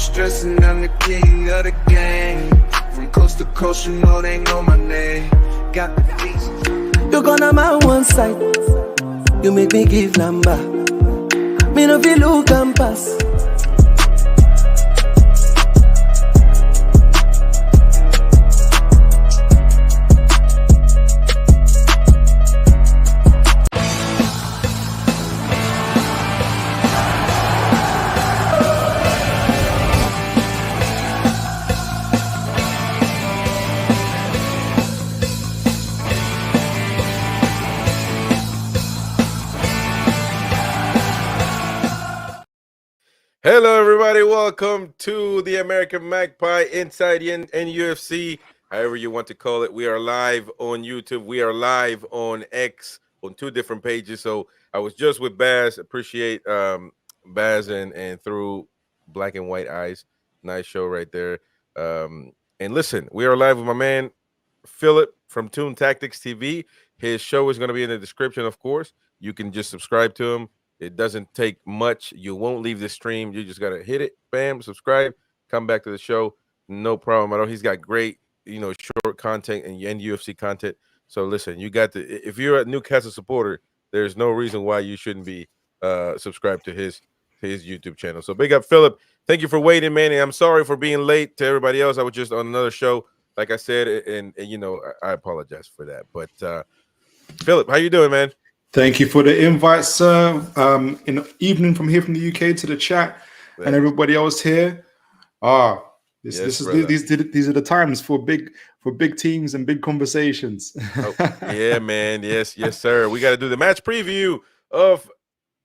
stressing, I'm the king of the game. From coast to coast, you know they know my name. Got the beats. You gonna my one side. You make me give number. Me no feel look and pass. Hello, everybody. Welcome to the American Magpie Inside NUFC, however you want to call it. We are live on YouTube. We are live on X on two different pages. So I was just with Baz. Appreciate Baz and Through Black and White Eyes. Nice show right there. And listen, we are live with my man Phillip from Toon Tactics TV. His show is going to be in the description, of course. You can just subscribe to him. It doesn't take much. You won't leave the stream. You just got to hit it, bam, subscribe, come back to the show. No problem at all. He's got great, short content and UFC content. So listen, you got to, if you're a Newcastle supporter, there's no reason why you shouldn't be subscribed to his YouTube channel. So big up, Phillip. Thank you for waiting, man. And I'm sorry for being late to everybody else. I was just on another show, like I said, and I apologize for that. But Phillip, how you doing, man? Thank you for the invite, sir. In the evening from here from the UK to the chat. Thanks. And everybody else here. These are the times for big teams and big conversations. Oh, yeah, man. Yes, sir. We got to do the match preview of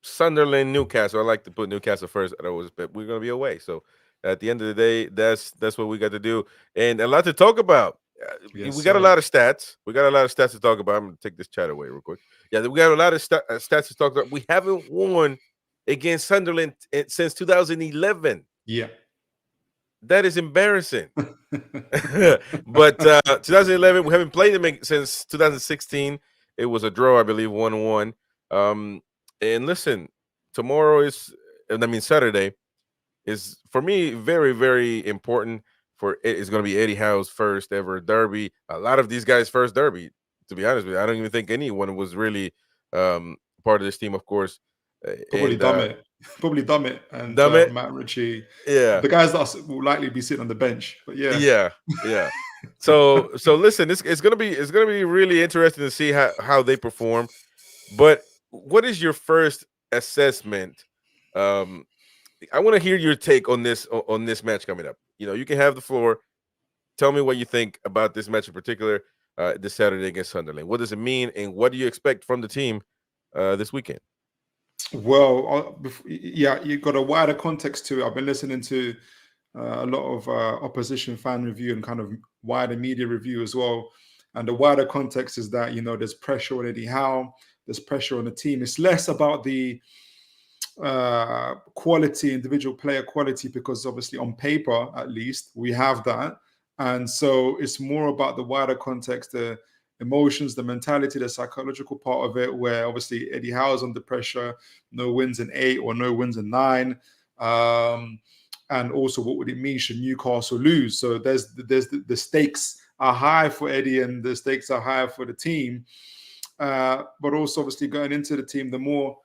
Sunderland Newcastle. I like to put Newcastle first. But we're gonna be away. So at the end of the day, that's what we got to do, and a lot to talk about. We got a lot of stats. We got a lot of stats to talk about. I'm going to take this chat away real quick. Yeah, we got a lot of stats to talk about. We haven't won against Sunderland since 2011. Yeah. That is embarrassing. But 2011, we haven't played them since 2016. It was a draw, I believe, 1-1. And listen, Saturday is, for me, very, very important. It's going to be Eddie Howe's first ever derby. A lot of these guys' first derby, to be honest with you. I don't even think anyone was really part of this team, of course. Probably Dummett. And Matt Ritchie. Yeah. The guys that will likely be sitting on the bench. But yeah. So listen, it's gonna be really interesting to see how they perform. But what is your first assessment? I want to hear your take on this match coming up. You can have the floor. Tell me what you think about this match in particular, this Saturday against Sunderland. What does it mean, and what do you expect from the team this weekend? Well, you got a wider context to it. I've been listening to a lot of opposition fan review and kind of wider media review as well. And the wider context is that, there's pressure on Eddie Howe. There's pressure on the team. It's less about the quality, individual player quality, because obviously on paper, at least, we have that. And so it's more about the wider context, the emotions, the mentality, the psychological part of it, where obviously Eddie Howe's under pressure, no wins in 8 or no wins in 9. And also, what would it mean should Newcastle lose? So there's the stakes are high for Eddie and the stakes are higher for the team. But also, obviously, going into the team, the more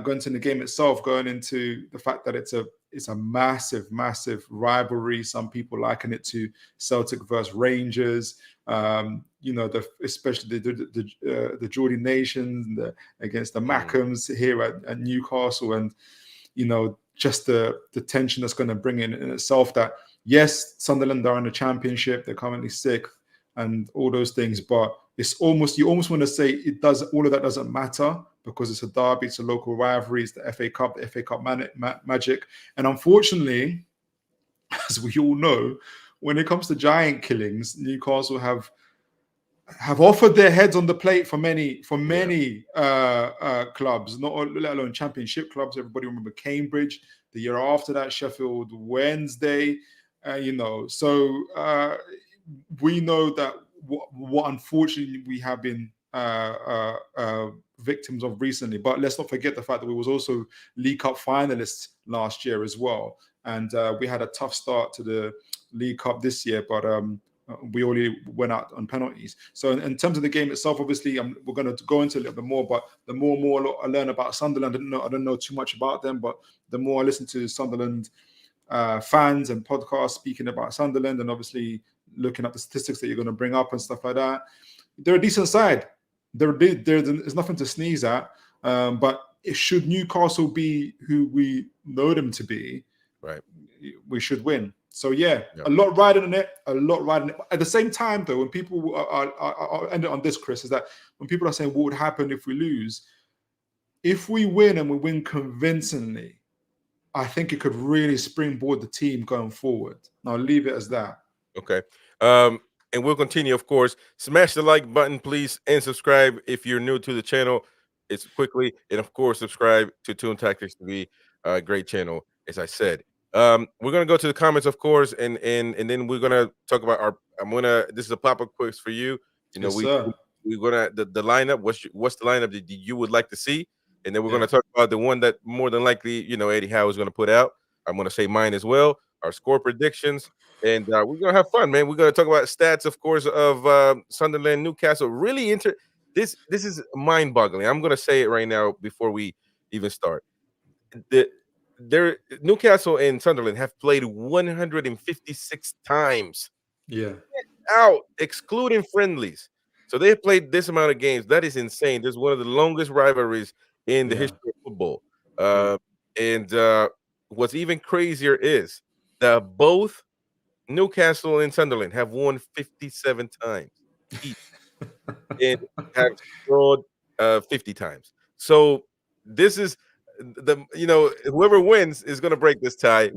going to the game itself, going into the fact that it's a massive rivalry. Some people liken it to Celtic versus Rangers. Especially the Geordie nations against the Mackhams here at Newcastle, and just the tension that's going to bring in itself. That yes, Sunderland are in the Championship, they're currently 6th, and all those things, but you almost want to say all of that doesn't matter, because it's a derby, it's a local rivalry, it's the FA Cup magic. And unfortunately, as we all know, when it comes to giant killings, Newcastle have offered their heads on the plate for many clubs, let alone Championship clubs. Everybody remember Cambridge. The year after that, Sheffield Wednesday. So we know that what unfortunately we have been victims of recently. But let's not forget the fact that we was also League Cup finalists last year as well. and we had a tough start to the League Cup this year, but we only went out on penalties. So in terms of the game itself, obviously, we're going to go into a little bit more. But the more and more I learn about Sunderland, I don't know too much about them, but the more I listen to Sunderland fans and podcasts speaking about Sunderland, and obviously looking at the statistics that you're going to bring up and stuff like that, they're a decent side. There's nothing to sneeze at. But should Newcastle be who we know them to be, right, we should win. So a lot riding on it, At the same time, though, when people I'll end it on this, Chris, is that when people are saying what would happen if we lose, if we win and we win convincingly, I think it could really springboard the team going forward. And I'll leave it as that. Okay. And we'll continue, of course. Smash the like button, please, and subscribe if you're new to the channel. It's quickly, and of course, subscribe to Toon Tactics TV, a great channel, as I said. We're gonna go to the comments, of course, and then we're gonna talk about this is a pop-up quiz for you. You know, we're gonna the lineup. What's the lineup that you would like to see? And then we're gonna talk about the one that more than likely, Eddie Howe is gonna put out. I'm gonna say mine as well. Our score predictions, and we're gonna have fun, man. We're gonna talk about stats, of course, of Sunderland, Newcastle. Really this is mind-boggling. I'm gonna say it right now before we even start. Newcastle and Sunderland have played 156 times. Yeah. Out, excluding friendlies. So they have played this amount of games. That is insane. This is one of the longest rivalries in the history of football. And what's even crazier is that both Newcastle and Sunderland have won 57 times each and have drawn 50 times. So this is whoever wins is going to break this tie.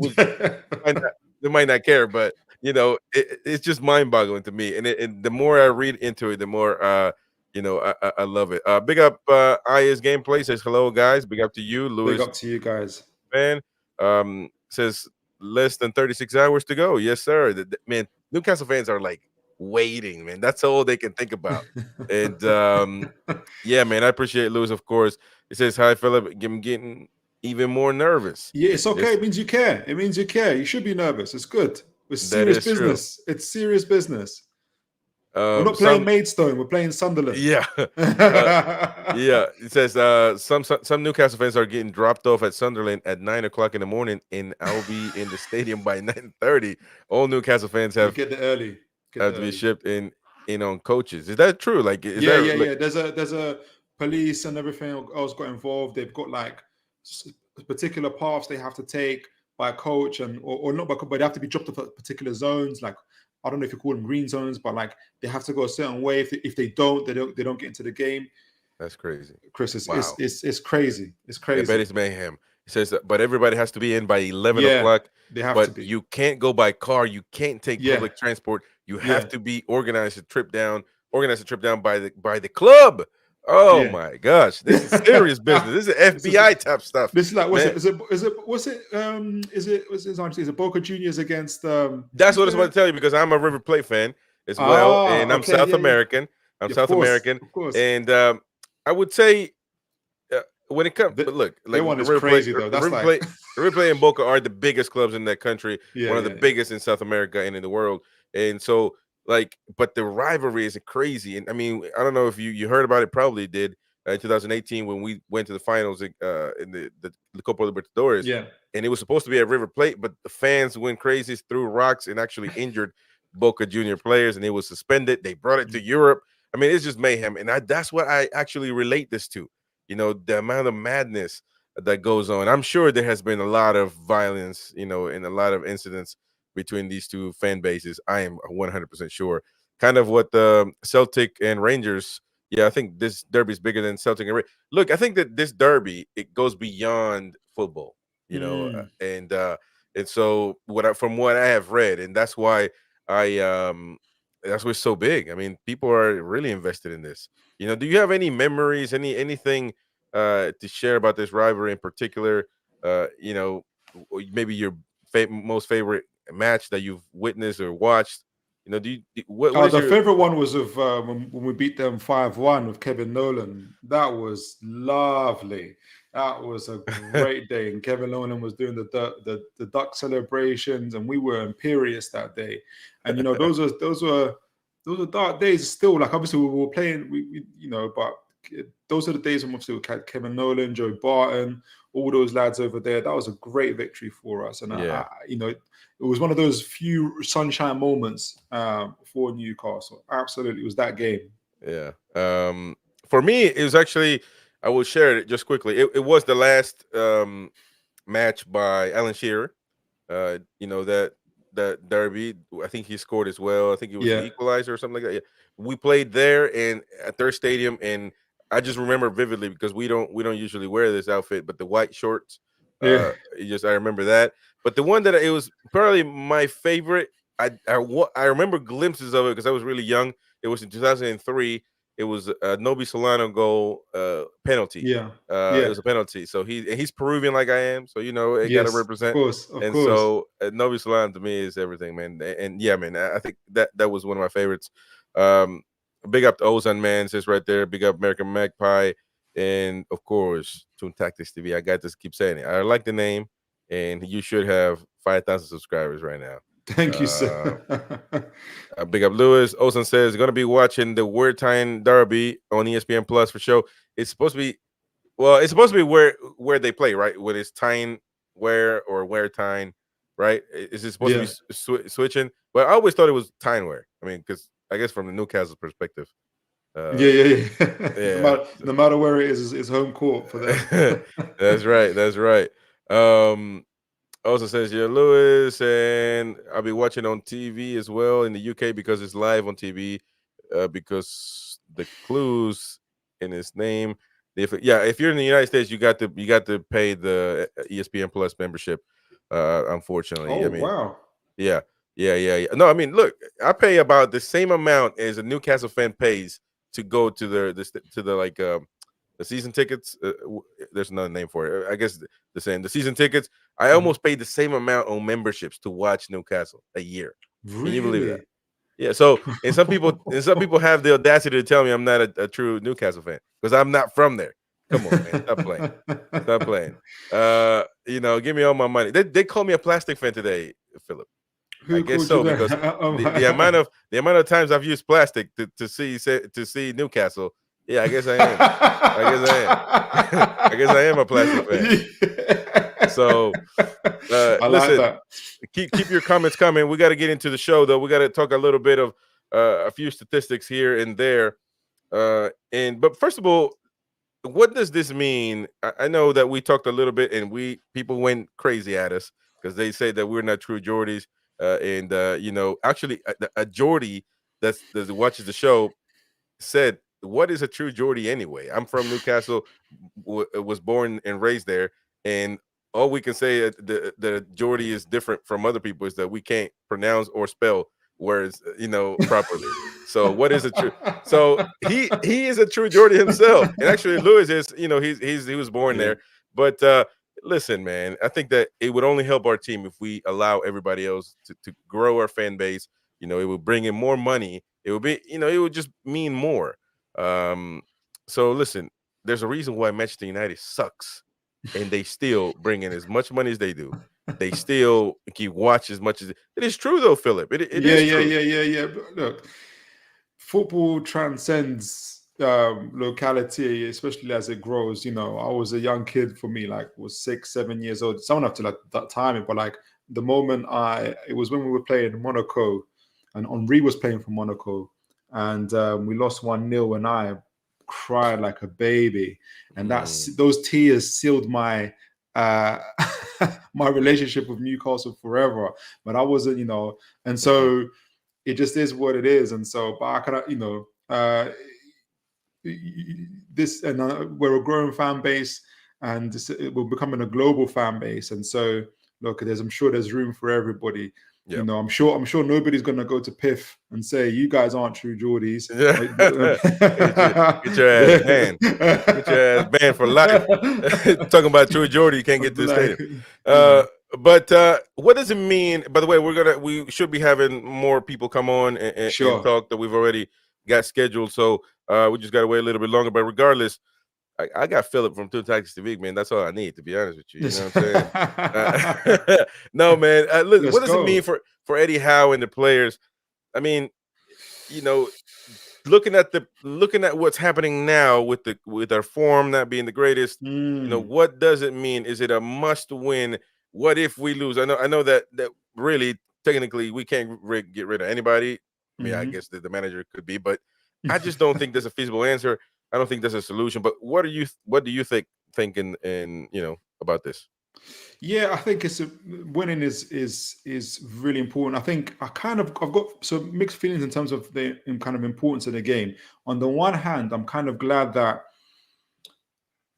They might not care, but it's just mind-boggling to me. And the more I read into it, the more I love it. Big up Aya's gameplay says hello, guys. Big up to you, Louis. Big up to you guys. Man, says less than 36 hours to go. Yes, sir. Man, Newcastle fans are like waiting, man. That's all they can think about. And yeah, man, I appreciate Louis, of course. It says hi, Phillip. I'm getting even more nervous. Yeah, it's okay. It means you care. It means you care. You should be nervous. It's good. It's serious business. True. It's serious business. We're not playing Maidstone. We're playing Sunderland. Yeah. Yeah. It says some Newcastle fans are getting dropped off at Sunderland at 9 o'clock in the morning, and I'll be in the stadium by 9:30. All Newcastle fans have get there early. Have to be shipped in on coaches. Is that true? Like, yeah. There's a police and everything else got involved. They've got like particular paths they have to take by a coach, or not by, but they have to be dropped off at particular zones. Like, I don't know if you call them green zones, but like they have to go a certain way. If they don't get into the game. That's crazy, Chris. It's crazy. It's crazy. I bet it's mayhem. It says that, but everybody has to be in by 11 o'clock. They have to be. You can't go by car. You can't take public transport. You have to be organized a trip down by the club. Oh my gosh, this is serious business. This is FBI type stuff. This is like is it Boca Juniors against That's what I was about to tell you, because I'm a River Plate fan as well, and I'm South American. I'm South American, of course. And I would say when it comes, but look, like one is crazy though. That's like River Plate and Boca are the biggest clubs in that country, one of the biggest in South America and in the world, and so. Like, but the rivalry is crazy. And I mean, I don't know if you heard about it, probably did in 2018 when we went to the finals in the Copa Libertadores. Yeah. And it was supposed to be at River Plate, but the fans went crazy, threw rocks, and actually injured Boca Junior players, and it was suspended. They brought it to Europe. I mean, it's just mayhem. And that's what I actually relate this to. The amount of madness that goes on. I'm sure there has been a lot of violence, and a lot of incidents between these two fan bases. I am 100% sure. Kind of what the Celtic and Rangers. Yeah, I think this derby is bigger than Celtic and Rangers. Look, I think that this derby, it goes beyond football, and so from what I have read, and that's why that's what's so big. I mean, people are really invested in this. Do you have any memories, anything to share about this rivalry in particular? Maybe your most favorite match that you've witnessed or watched. The favorite one was of when we beat them 5-1 with Kevin Nolan. That was lovely. That was a great day, and Kevin Nolan was doing the duck celebrations, and we were imperious that day. And you know, those were dark days. Still, like obviously we were playing, we you know, but those are the days when obviously we had Kevin Nolan, Joe Barton, all those lads over there. That was a great victory for us, and Yeah. you know, it was one of those few sunshine moments for Newcastle. Absolutely, it was that game. Yeah. For me, it was actually, I will share it just quickly. It was the last match by Alan Shearer. You know, that derby. I think he scored as well. I think it was the Yeah. equalizer or something like that. Yeah. We played there in at their stadium, and I just remember vividly because we don't usually wear this outfit, but the white shorts. Yeah. I remember that. But the one that it was probably my favorite. I remember glimpses of it because I was really young. It was in 2003. It was a Nobi Solano goal penalty. Yeah. It was a penalty. So he's Peruvian like I am. So you know, it got to Yes, represent. of And course. so Nobi Solano to me is everything, man. And yeah, man, I think that was one of my favorites. Big up to Ozan, man, says right there. Big up American Magpie, and of course Toon Tactics TV. I got to keep saying it. I like the name, and you should have 5,000 subscribers right now. Thank you, sir. Big up Lewis. Olsen says going to be watching the Word Tyne Derby on ESPN Plus for show. It's supposed to be, well, it's supposed to be where they play, right? When it's Tyne where Tyne, right? Is it supposed to be switching? But I always thought it was Tyne where. I mean, because I guess from the Newcastle perspective. Yeah. Yeah. No matter where it is, it's home court for them. That's right. Also says, yeah, Lewis, and I'll be watching on TV as well in the UK because it's live on TV, because the clues in his name. If you're in the United States, you got to pay the ESPN Plus membership. Unfortunately, Oh, I mean, wow. yeah. No, I mean, look, I pay about the same amount as a Newcastle fan pays to go to the like the season tickets. There's another name for it. I guess the same. The season tickets. I almost paid the same amount on memberships to watch Newcastle a year. Really? Can you believe that? Yeah. So, and some people have the audacity to tell me I'm not a true Newcastle fan because I'm not from there. Come on, man. Stop playing. You know, give me all my money. They call me a plastic fan today, Philip. I guess so because the amount of times I've used plastic to see Newcastle. Yeah, I guess I am. I guess I am a plastic fan. So I like listen, that. keep your comments coming. We got to get into the show though. We got to talk a little bit of a few statistics here and there. But first of all, what does this mean? I know that we talked a little bit, and people went crazy at us because they say that we're not true Geordies. You know, actually, a Geordie that watches the show said, "What is a true Geordie anyway?" I'm from Newcastle, was born and raised there, and all we can say the Geordie is different from other people is that we can't pronounce or spell words, you know, properly. So what is a true? So he is a true Geordie himself, and actually Lewis is, you know, he was born there, but. Listen, man, I think that it would only help our team if we allow everybody else to grow our fan base. You know, it would bring in more money. It would be, you know, it would just mean more. So listen, there's a reason why Manchester United sucks, and they still bring in as much money as they do. They still keep watch as much as it is true, though, Philip. It is true. Yeah. But look, football transcends locality, especially as it grows. You know, I was a young kid, for me, like was 6-7 years old, someone up to like that time, but like the moment it was when we were playing Monaco, and Henri was playing for Monaco, and we lost 1-0, and I cried like a baby, and those tears sealed my my relationship with Newcastle forever. But I wasn't, you know, and so it just is what it is. And so, but I kind of, you know, this, and we're a growing fan base, and we're becoming a global fan base. And so, look, I'm sure there's room for everybody. Yep. You know, I'm sure nobody's going to go to PIF and say you guys aren't true Geordies. Get your ass banned. Get your ass banned for life. Talking about true Geordie, you can't get to the stadium. But what does it mean? By the way, we should be having more people come on and talk that we've already got scheduled. So we just got to wait a little bit longer. But regardless, I got Phillip from Two Tactics TV, man. That's all I need, to be honest with you. You know what I'm saying? No, man. Look, Let's what does it go. mean for Eddie Howe and the players? I mean, you know, looking at what's happening now with our form not being the greatest, you know, what does it mean? Is it a must win? What if we lose? I know that really technically we can't get rid of anybody. I mean, I guess the manager could be, but I just don't think there's a feasible answer. I don't think there's a solution. But what do you think in you know, about this? Yeah, I think winning is really important. I think I've got some mixed feelings in terms of the kind of importance of the game. On the one hand, I'm kind of glad that,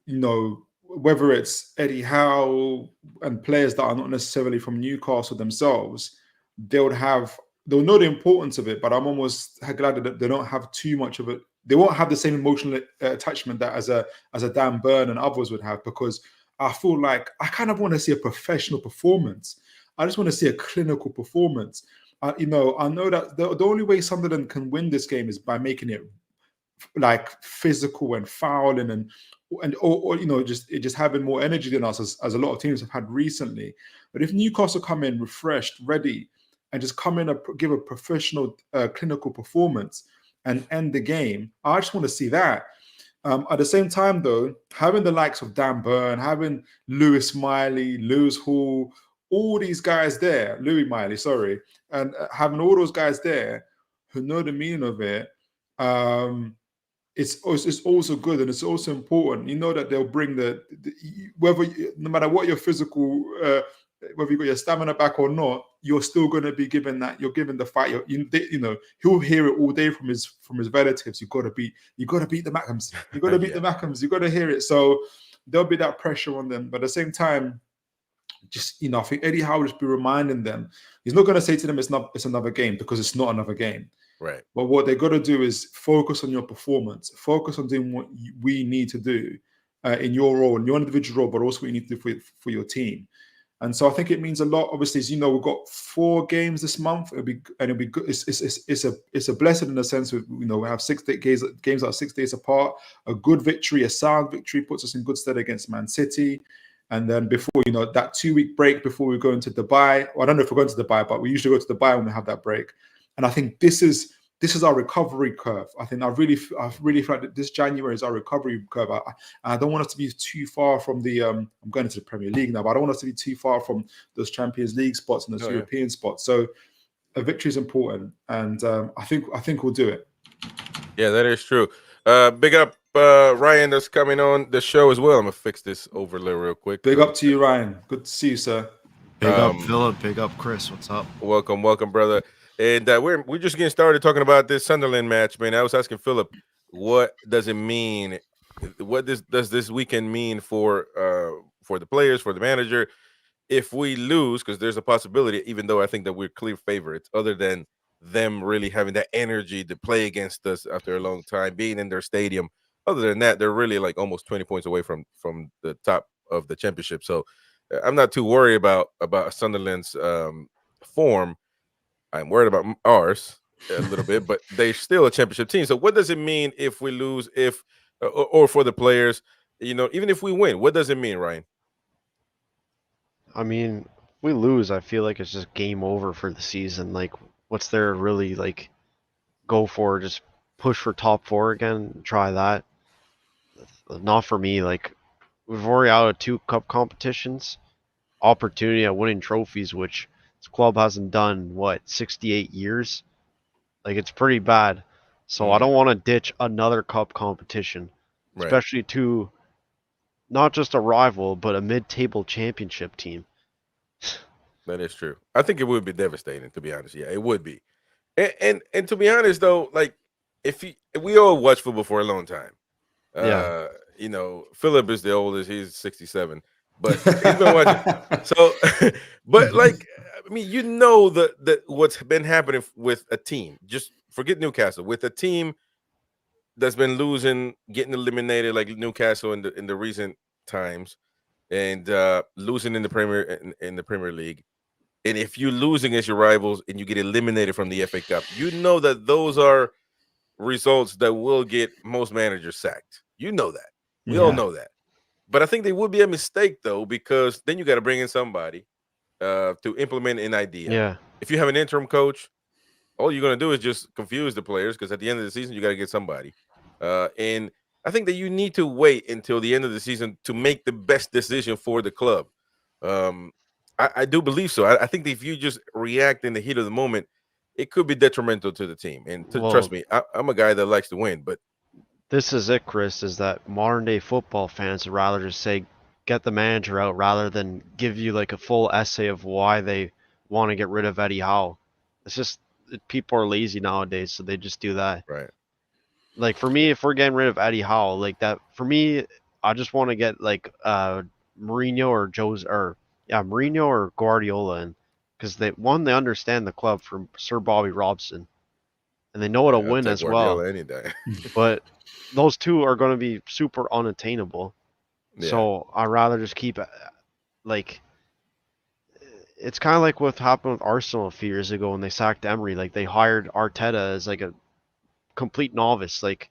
you know, whether it's Eddie Howe and players that are not necessarily from Newcastle themselves, they'll know the importance of it. But I'm almost glad that they don't have too much of it. They won't have the same emotional attachment that as a Dan Burn and others would have, because I feel like I kind of want to see a professional performance. I just want to see a clinical performance. You know, I know that the only way Sunderland can win this game is by making it like physical and fouling and or you know, just having more energy than us, as a lot of teams have had recently. But if Newcastle come in refreshed, ready, and just come in and give a professional clinical performance and end the game, I just want to see that. At the same time, though, having the likes of Dan Burn, having Lewis Miley, Lewis Hall, all these guys there, Louis Miley, sorry, and having all those guys there who know the meaning of it, it's also good, and it's also important. You know that they'll bring no matter what your physical, whether you got your stamina back or not, you're still going to be given that. You're given the fight. You know, he'll hear it all day from his relatives. You got to beat the Mackhams. You got to beat the Mackhams. You got to hear it. So there'll be that pressure on them. But at the same time, just, you know, I think Eddie Howe will just be reminding them. He's not going to say to them it's another game, because it's not another game. Right. But what they got to do is focus on your performance. Focus on doing what we need to do in your role, in your individual role, but also what you need to do for your team. And so I think it means a lot. Obviously, as you know, we've got 4 games this month. It'll be good. It's a blessing in the sense of, you know, we have 6 games that are 6 days apart. A good victory, a sound victory, puts us in good stead against Man City. And then before, you know, that 2-week break before we go into Dubai. Well, I don't know if we're going to Dubai, but we usually go to Dubai when we have that break. And I think this is our recovery curve. I think I really feel like this January is our recovery curve. I don't want us to be too far from the. I'm going into the Premier League now, but I don't want us to be too far from those Champions League spots and those European spots. So a victory is important, and I think we'll do it. Yeah, that is true. Big up Ryan, that's coming on the show as well. I'm gonna fix this overlay real quick. Big up to you, Ryan. Good to see you, sir. Big up Phillip. Big up Chris. What's up? Welcome, brother. And we're just getting started talking about this Sunderland match, man. I was asking Phillip, what does it mean? What does this weekend mean for the players, for the manager, if we lose? Because there's a possibility, even though I think that we're clear favorites, other than them really having that energy to play against us after a long time, being in their stadium. Other than that, they're really like almost 20 points away from the top of the championship. So I'm not too worried about Sunderland's form. I'm worried about ours a little bit, but they're still a championship team. So what does it mean if we lose, or for the players, you know, even if we win, what does it mean, Ryan? I mean, if we lose, I feel like it's just game over for the season. Like, what's there really, like, go for? Just push for top 4 again, try that. Not for me. Like, we've already out of 2 cup competitions, opportunity at winning trophies, which this club hasn't done, 68 years? Like, it's pretty bad. So I don't want to ditch another cup competition, especially to not just a rival, but a mid-table championship team. That is true. I think it would be devastating, to be honest. Yeah, it would be. And to be honest, though, like, if we all watch football for a long time. You know, Phillip is the oldest. He's 67. But he's been watching. So, but like, I mean, you know that what's been happening with a team. Just forget Newcastle. With a team that's been losing, getting eliminated, like Newcastle in the recent times, and losing in the Premier League. And if you lose against your rivals and you get eliminated from the FA Cup, you know that those are results that will get most managers sacked. You know that. We all Yeah. know that. But I think they would be a mistake though, because then you got to bring in somebody to implement an idea. Yeah. If you have an interim coach, all you're going to do is just confuse the players, because at the end of the season you got to get somebody. And I think that you need to wait until the end of the season to make the best decision for the club. I do believe so. I think that if you just react in the heat of the moment, it could be detrimental to the team. And trust Well, me, I'm a guy that likes to win, but this is it, Chris, is that modern day football fans would rather just say, get the manager out rather than give you like a full essay of why they want to get rid of Eddie Howe. It's just people are lazy nowadays, so they just do that. right. Like for me, if we're getting rid of Eddie Howe, like that, for me, I just want to get like Mourinho or Mourinho or Guardiola in, because they understand the club from Sir Bobby Robson, and they know how to I'll win take as well. Guardiola any day. But those two are going to be super unattainable. Yeah. So I'd rather just keep like it's kind of like what happened with Arsenal a few years ago when they sacked Emery. Like they hired Arteta as like a complete novice. Like,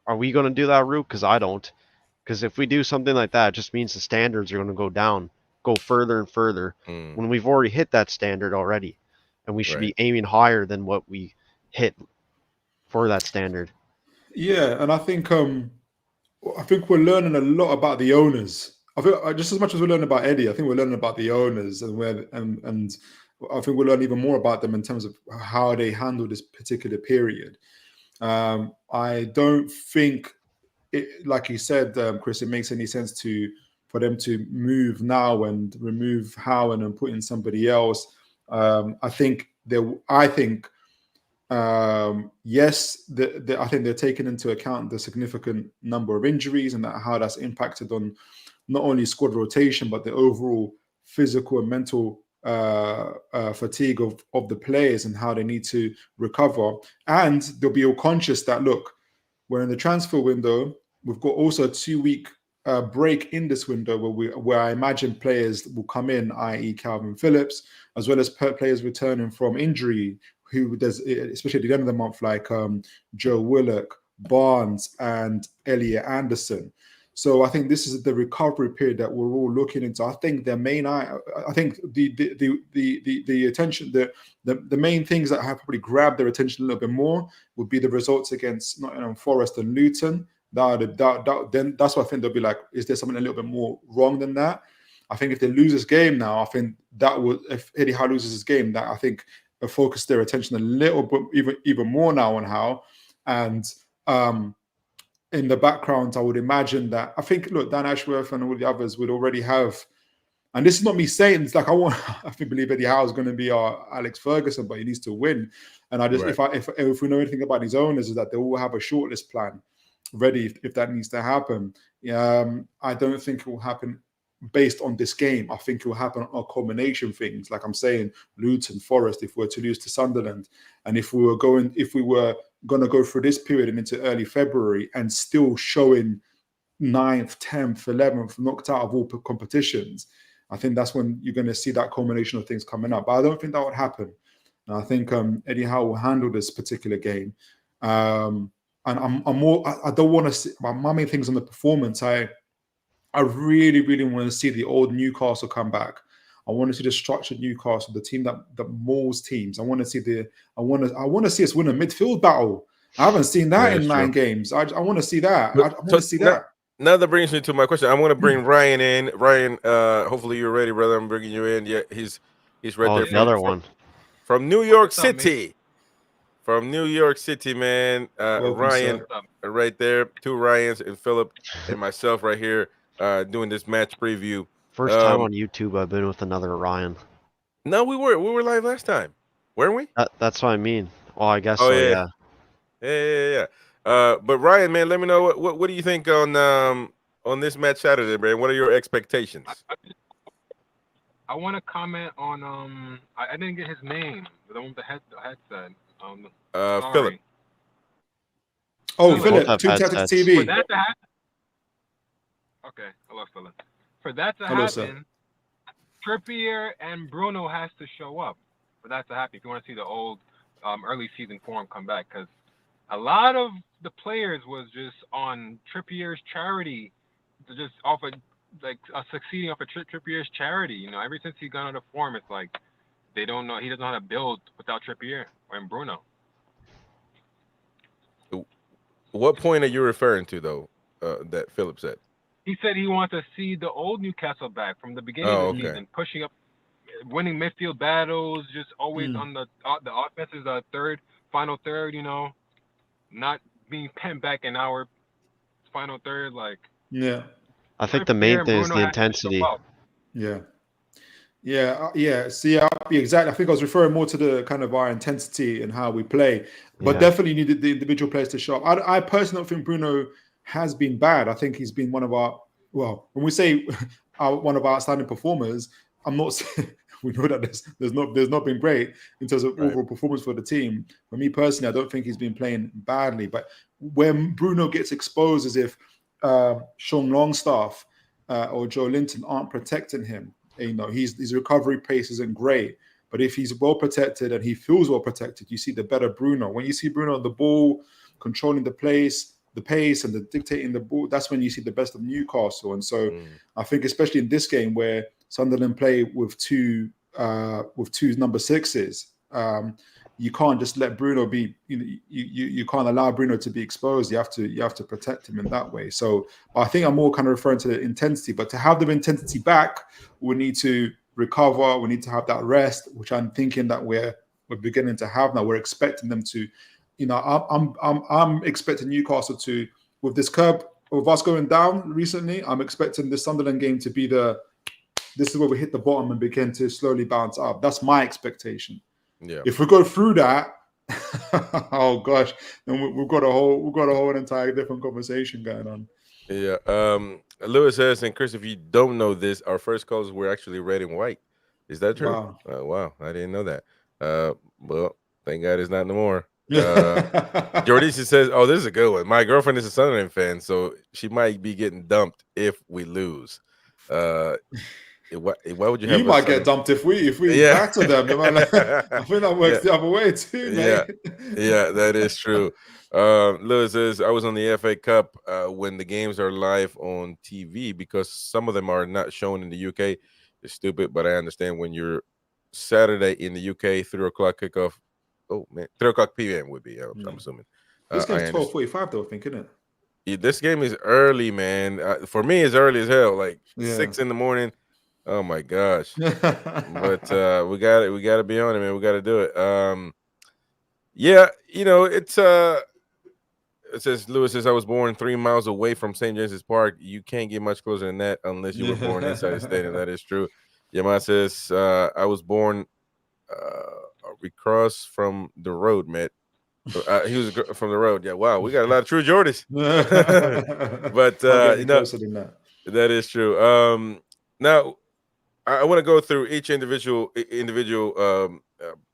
are we going to do that route? Because I don't. Because if we do something like that, it just means the standards are going to go down, go further and further when we've already hit that standard already, and we should be aiming higher than what we hit for that standard. Yeah, and I think we're learning a lot about the owners. I think just as much as we're learning about Eddie, I think we're learning about the owners and I think we'll learn even more about them in terms of how they handle this particular period. I don't think it, like you said, Chris, it makes any sense for them to move now and remove Howe and put in somebody else. I think yes, I think they're taking into account the significant number of injuries and how that's impacted on not only squad rotation but the overall physical and mental fatigue of the players and how they need to recover. And they'll be all conscious that, look, we're in the transfer window. We've got also a 2-week break in this window where I imagine players will come in, i.e. Calvin Phillips, as well as players returning from injury, who does, especially at the end of the month, like Joe Willock, Barnes, and Elliot Anderson. So I think this is the recovery period that we're all looking into. I think the attention, the main things that have probably grabbed their attention a little bit more would be the results against Nottingham Forest and Luton. Then that's why I think they'll be like, is there something a little bit more wrong than that? I think if they lose this game now, I think if Eddie Howe loses his game, that I think will focus their attention a little bit even more now on Howe. And in the background, I would imagine that I think, look, Dan Ashworth and all the others would already have, and this is not me saying, it's like I think believe Eddie Howe is going to be our Alex Ferguson, but he needs to win. And I just if we know anything about these owners, is that they all have a shortlist plan ready if that needs to happen. I don't think it will happen based on this game. I think it will happen on a combination of things. Like I'm saying, Luton, Forest, if we're to lose to Sunderland, and if we were going to go through this period and into early February and still showing 9th, 10th, 11th, knocked out of all competitions, I think that's when you're going to see that combination of things coming up. But I don't think that would happen. And I think Eddie Howe will handle this particular game. And I'm more. I don't want to see my main things on the performance. I really, really want to see the old Newcastle come back. I want to see the structured Newcastle, the team that mauls teams. I want to see us win a midfield battle. I haven't seen that in 9 games. I want to see that. I want to see that. Now that brings me to my question. I'm going to bring Ryan in. Ryan, hopefully you're ready, brother. I'm bringing you in. Yeah, he's right there. The other one from New York City. From New York City, man. Ryan, right there. 2 Ryans and Phillip and myself right here doing this match preview. First time on YouTube I've been with another Ryan. No, we were live last time, weren't we? That's what I mean. Well, I guess so. Yeah. Yeah. But Ryan, man, let me know what do you think on this match Saturday, man? What are your expectations? I want to comment on I didn't get his name, the one with the headset. Phillip. Oh, Phillip, 2 Tactics TV. For that to happen, okay, hello, Phillip. For that to happen, sir. Trippier and Bruno has to show up for that to happen. If you want to see the old early season form come back, because a lot of the players was just on Trippier's charity just off of like succeeding off of Trippier's charity. You know, ever since he got out of form, it's like they don't know. He doesn't know how to build without Trippier and Bruno. What point are you referring to, though, that Phillip said? He said he wants to see the old Newcastle back from the beginning Oh, of the okay. season, pushing up, winning midfield battles, just always on the offense is a final third. You know, not being pent back in our final third. Like, Yeah. I think the main and thing is Bruno the has to show intensity. up. Yeah. Yeah. See, I exactly. I think I was referring more to the kind of our intensity and how we play, but Yeah. definitely needed the individual players to show up. I personally don't think Bruno has been bad. I think he's been one of our, well, when we say one of our outstanding performers, I'm not saying we know that there's not been great in terms of overall performance for the team. For me personally, I don't think he's been playing badly. But when Bruno gets exposed, as if Sean Longstaff or Joe Linton aren't protecting him, you know, his recovery pace isn't great. But if he's well protected and he feels well protected, you see the better Bruno. When you see Bruno on the ball, controlling the pace and the dictating the ball, that's when you see the best of Newcastle. And so I think especially in this game where Sunderland play with two number sixes, you can't just let Bruno be, you can't allow Bruno to be exposed. You have to protect him in that way. So I think I'm more kind of referring to the intensity, but to have the intensity back, we need to recover. We need to have that rest, which I'm thinking that we're beginning to have now. We're expecting them to, you know, I'm expecting Newcastle to, with this curve of us going down recently, I'm expecting the Sunderland game to be this is where we hit the bottom and begin to slowly bounce up. That's my expectation. Yeah. If we go through that, oh gosh, then we've got a whole entire different conversation going on. Yeah. Lewis says, and Chris, if you don't know this, our first calls were actually red and white. Is that true? Wow. Wow. I didn't know that. Well, thank God it's not no more. Jordicia says, oh, this is a good one. My girlfriend is a Sunderland fan, so she might be getting dumped if we lose. Why would you have? You might get dumped if we batter them. I think that works the other way too, mate. Yeah, that is true. Lewis says, I was on the FA Cup when the games are live on TV because some of them are not shown in the UK. It's stupid, but I understand when you're Saturday in the UK, 3 o'clock kickoff. Oh man, 3 o'clock p.m. would be. I'm assuming. This game's 12:45 though, I think, isn't it? This game is early, man. For me, it's early as hell. Like 6 in the morning. Oh my gosh. But we got to be on it, man. We got to do it. Yeah, you know, it says Lewis says I was born 3 miles away from St. James's Park. You can't get much closer than that unless you were born inside the stadium. That is true. Yama says I was born across from the road, Matt. He was from the road. Yeah, wow, we got a lot of true Jordans. But you know, that is true. Now I want to go through each individual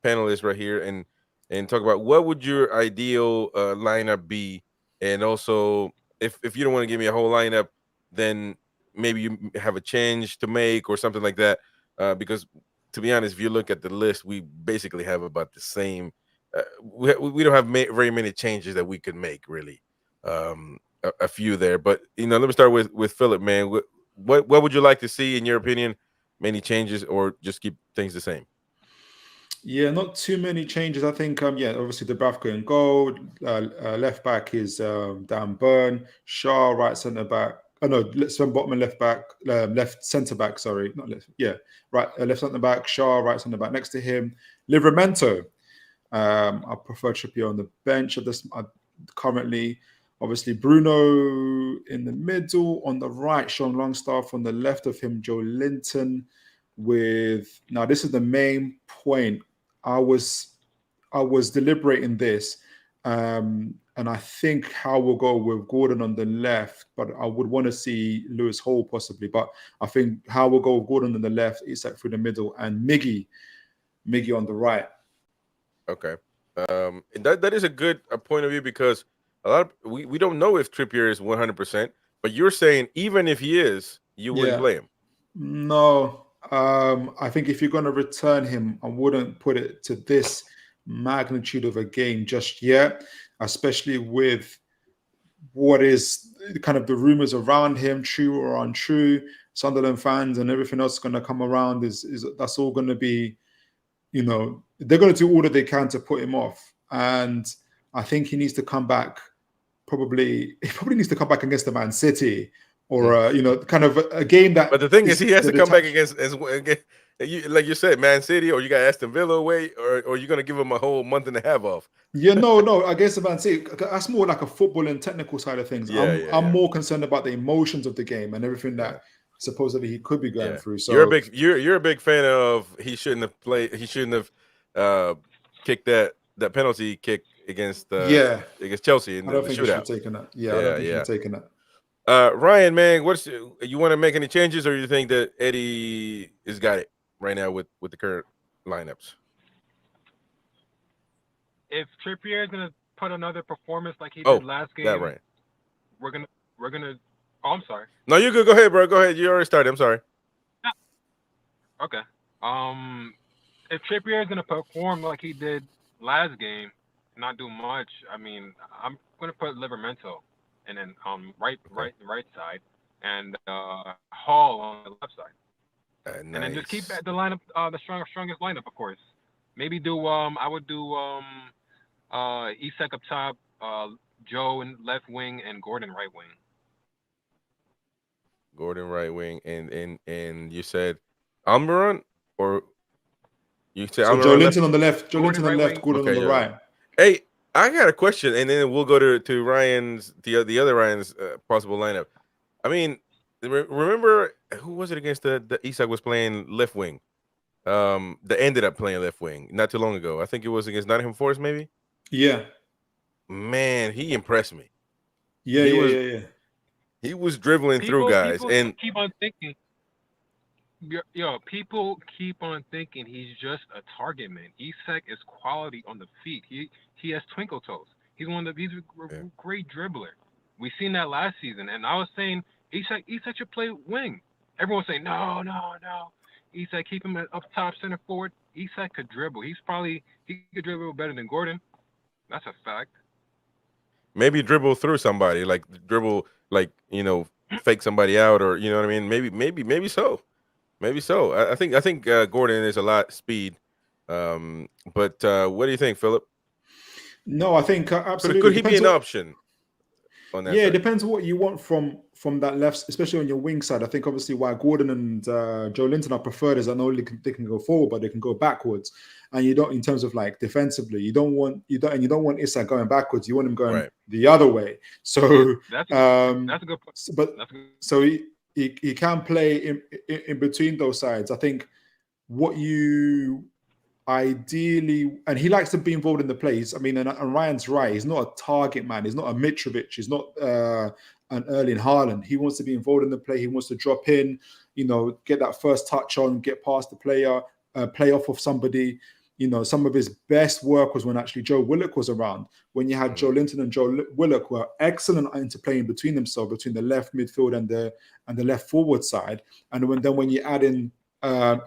panelist right here and talk about what would your ideal lineup be, and also if you don't want to give me a whole lineup, then maybe you have a change to make or something like that. Because to be honest, if you look at the list, we basically have about the same. We don't have very many changes that we could make, really. A few there, but you know, let me start with Phillip, man. What would you like to see, in your opinion? Many changes, or just keep things the same? Yeah, not too many changes. I think, obviously Dubravka in goal. Left back is Dan Burn. Shaw, right centre back. Oh no, Sven Botman, left back, left centre back. Sorry, not left. Yeah, right, left centre back. Shaw, right centre back. Next to him, Livramento. I prefer Trippier on the bench at this currently. Obviously, Bruno in the middle. On the right, Sean Longstaff. On the left of him, Joe Linton. Now this is the main point. I was deliberating this, and I think how we'll go with Gordon on the left, but I would want to see Lewis Hall possibly. But I think how we'll go with Gordon on the left, Isak through the middle, and Miggy on the right. Okay, that is a good point of view, because a lot of we don't know if Trippier is 100%, but you're saying even if he is, you wouldn't play him. No. I think if you're going to return him, I wouldn't put it to this magnitude of a game just yet, especially with what is kind of the rumors around him, true or untrue. Sunderland fans and everything else going to come around is that's all going to be, they're going to do all that they can to put him off. And I think he needs to come back. He probably needs to come back against the Man City, or kind of a game that. But the thing is, he has to come back against like you said, Man City, or you got Aston Villa away, or you're gonna give him a whole month and a half off. Yeah, no, against the Man City, that's more like a football and technical side of things. I'm more concerned about the emotions of the game and everything that supposedly he could be going through. So you're a big fan of he shouldn't have played. He shouldn't have kicked that penalty kick against Chelsea in the shootout. I don't think he should have taken that. I don't think he should have taken that. Ryan, man, you want to make any changes, or you think that Eddie has got it right now with the current lineups? If Trippier is gonna put another performance like he did last game, that right. We're gonna. Oh, I'm sorry. No, you good. Go ahead, bro. Go ahead. You already started. I'm sorry. Okay. If Trippier is gonna perform like he did last game, not do much, I mean, I'm gonna put Livramento, and then right side, and Hall on the left side, nice. And then just keep the lineup, the strongest lineup, of course. Maybe I would do Isak up top, Joe in left wing, and Gordon right wing. Gordon right wing, and you said Almiron, or you said so Joe Linton on the left, Gordon on the right. Hey, I got a question, and then we'll go to Ryan's the other Ryan's possible lineup. I mean, remember who was it against the Isak was playing left wing? That ended up playing left wing not too long ago. I think it was against Nottingham Forest, maybe. Yeah. Man, he impressed me. Yeah. He was dribbling through guys, and keep on thinking. People keep on thinking he's just a target man. Isak is quality on the feet. He has twinkle toes. He's a great dribbler. We seen that last season, and I was saying Isak should play wing. Everyone's saying no. Isak, keep him up top, center forward. Isak could dribble. He could dribble better than Gordon. That's a fact. Maybe dribble through somebody, fake somebody out, or you know what I mean. Maybe so. I think Gordon is a lot speed. But what do you think, Phillip? No, I think absolutely. Could he be an option on that? Yeah, it depends what you want from that left, especially on your wing side. I think obviously why Gordon and Joe Linton are preferred is that not only they can go forward, but they can go backwards. And you don't, in terms of like defensively, you don't want Isak going backwards. You want him going the other way. So that's a good point. But so he can play in between those sides. I think what you ideally, and he likes to be involved in the plays. I mean, and Ryan's right. He's not a target man. He's not a Mitrovic. He's not an Erling Haaland. He wants to be involved in the play. He wants to drop in, get that first touch on, get past the player, play off of somebody. Some of his best work was when actually Joe Willock was around. When you had Joe Linton and Joe Willock were excellent interplaying between themselves, between the left midfield and the left forward side. And when you add in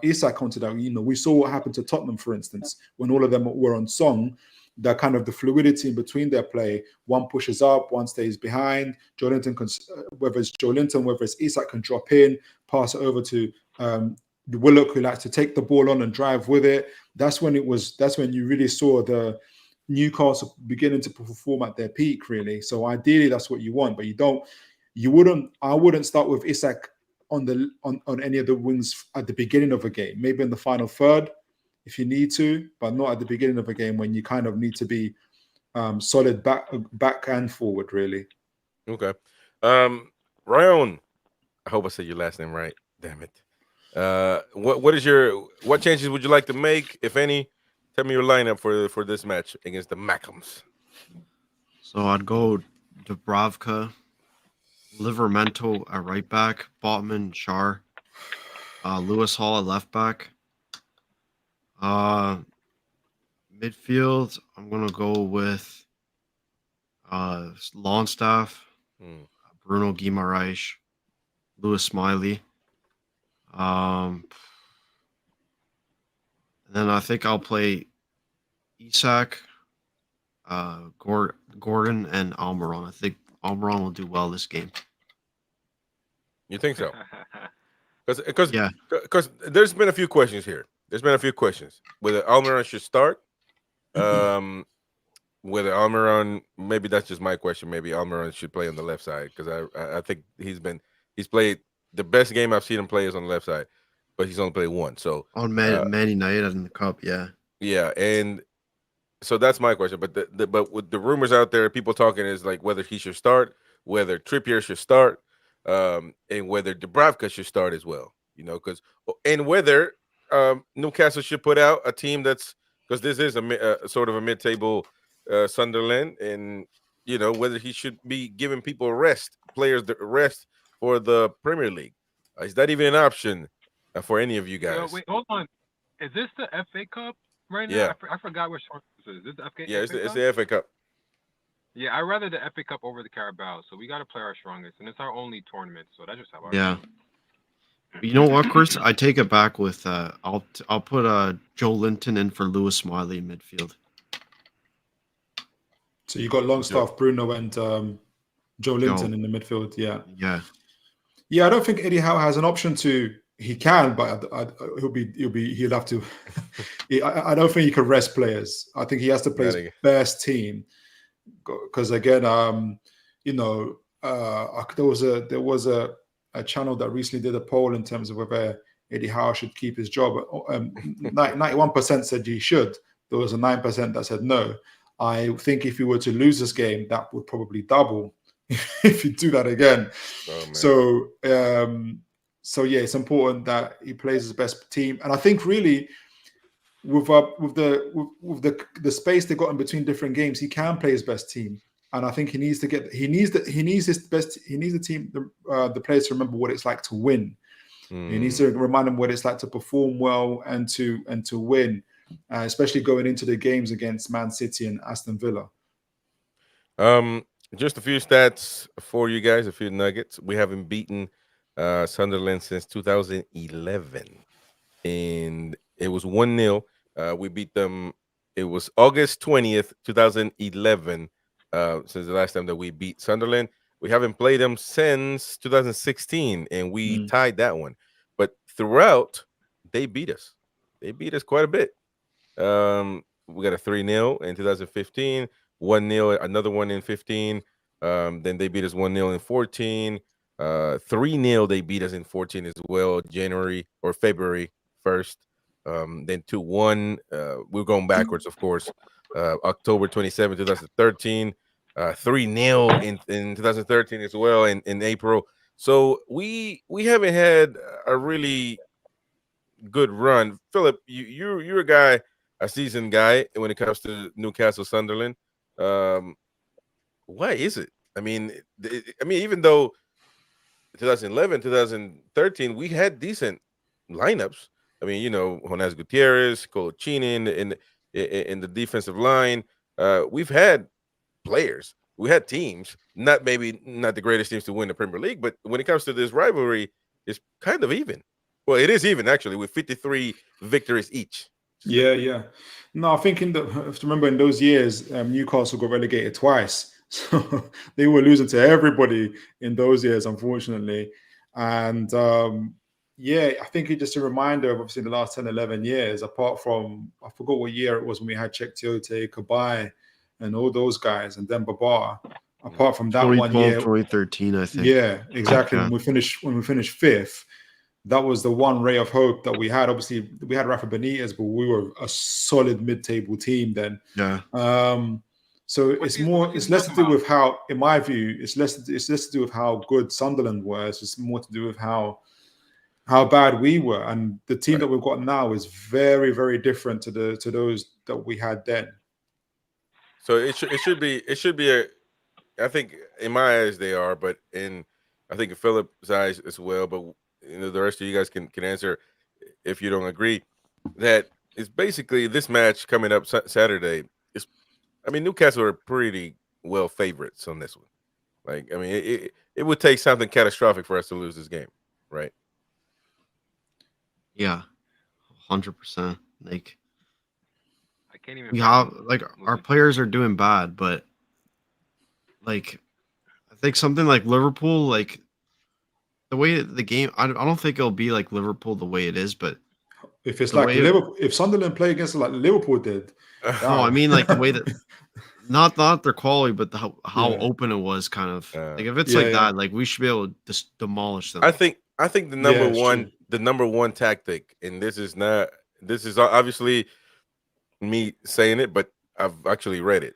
Isak onto that, we saw what happened to Tottenham, for instance, when all of them were on song. The kind of the fluidity in between their play, one pushes up, one stays behind. Joe Linton can, whether it's Joe Linton, whether it's Isak, can drop in, pass it over to Willock, who likes to take the ball on and drive with it. That's when you really saw the Newcastle beginning to perform at their peak, really. So ideally, that's what you want, but I wouldn't start with Isak on any of the wings at the beginning of a game. Maybe in the final third, if you need to, but not at the beginning of a game when you kind of need to be solid back and forward, really. Okay. Ryan, I hope I said your last name right. Damn it. What changes would you like to make, if any? Tell me your lineup for this match against the Mackhams. So I'd go Dubravka, Livramento at right back, Botman, Char, Lewis Hall at left back. Midfield, I'm gonna go with Longstaff, Bruno Guimaraes, Lewis Smiley. And then I think I'll play Isak, Gordon, and Almiron. I think Almiron will do well this game. You think so? Because Yeah. there's been a few questions here. There's been a few questions whether Almiron should start. Whether Almiron, maybe that's just my question. Maybe Almiron should play on the left side because I think he's played the best game I've seen him play is on the left side, but he's only played one. So On Man United in the cup, yeah. yeah, and so that's my question. But but with the rumors out there, people talking is like whether he should start, whether Trippier should start, and whether Dubravka should start as well. You know, and whether Newcastle should put out a team that's because this is a sort of a mid-table Sunderland, and you know whether he should be giving people players the rest for the Premier League. Is that even an option for any of you guys? Wait, hold on. Is this the FA Cup right now? Yeah. I forgot which one this is. Is this the FA, Yeah, FA it's Cup? the FA Cup. Yeah, I'd rather the FA Cup over the Carabao. So we got to play our strongest, and it's our only tournament. So that's just how I Yeah. feel. You know what, Chris? I take it back with I'll put Joe Linton in for Lewis Smiley in midfield. So you got Longstaff, Bruno, and Joe Linton in the midfield. Yeah. I don't think Eddie Howe has an option to. He can, but he'll have to. I don't think he can rest players. I think he has to play his best team. Because again, there was a channel that recently did a poll in terms of whether Eddie Howe should keep his job. 91% said he should. There was a 9% that said no. I think if you were to lose this game, that would probably double if you do that again. So yeah, it's important that he plays his best team, and I think really with the space they got in between different games, he can play his best team. And I think the players to remember what it's like to win. He needs to remind them what it's like to perform well and to win, especially going into the games against Man City and Aston Villa. Just a few stats for you guys, a few nuggets. We haven't beaten Sunderland since 2011, and it was 1-0. We beat them. It was August 20th, 2011. Since the last time that we beat Sunderland, we haven't played them since 2016, and we tied that one. But throughout, they beat us. They beat us quite a bit. We got a 3-0 in 2015, 1-0, another one in 15. Then they beat us 1-0 in 14. 3-0 they beat us in 14 as well, January or February 1st. Then 2-1. We're going backwards, of course. October 27, 2013. 3-0 in 2013 as well in April. So we haven't had a really good run. Phillip, you're a guy, a seasoned guy when it comes to Newcastle Sunderland. Why is it? I mean, even though 2011, 2013, we had decent lineups. I mean, Jonas Gutierrez, Coloccini in the defensive line. We've had players. We had teams, not the greatest teams to win the Premier League, but when it comes to this rivalry, it's kind of even. Well, it is even actually with 53 victories each. Yeah. No, I think have to remember in those years, Newcastle got relegated twice. So they were losing to everybody in those years, unfortunately. And I think it's just a reminder of obviously the last 10, 11 years, apart from, I forgot what year it was when we had Cheick Tiote, Kabay, and all those guys, and then Babar. Apart from that 1 year. 2013, I think. Yeah, exactly. Yeah. When we finished fifth, that was the one ray of hope that we had. Obviously, we had Rafa Benitez, but we were a solid mid-table team then. Yeah. So it's less to do with how, in my view, it's less to do with how good Sunderland were. It's just more to do with how bad we were. And the team that we've got now is very, very different to those that we had then. So it should be I think in my eyes they are, but I think in Philip's eyes as well. But the rest of you guys can answer if you don't agree. That is basically this match coming up Saturday. Newcastle are pretty well favorites on this one. It would take something catastrophic for us to lose this game, right? Yeah, 100%. Like, I can't even. We have our players are doing bad, but I think something like Liverpool, like the way the game, I don't think it'll be like Liverpool the way it is, but If it's the like way Liverpool, if Sunderland play against it like Liverpool did, no, I damn. mean like the way that not their quality, but how Yeah. open it was, kind of like if it's Yeah, like yeah. that, like we should be able to just demolish them. I think the Yeah, it's true. number one tactic, and this is obviously me saying it, but I've actually read it,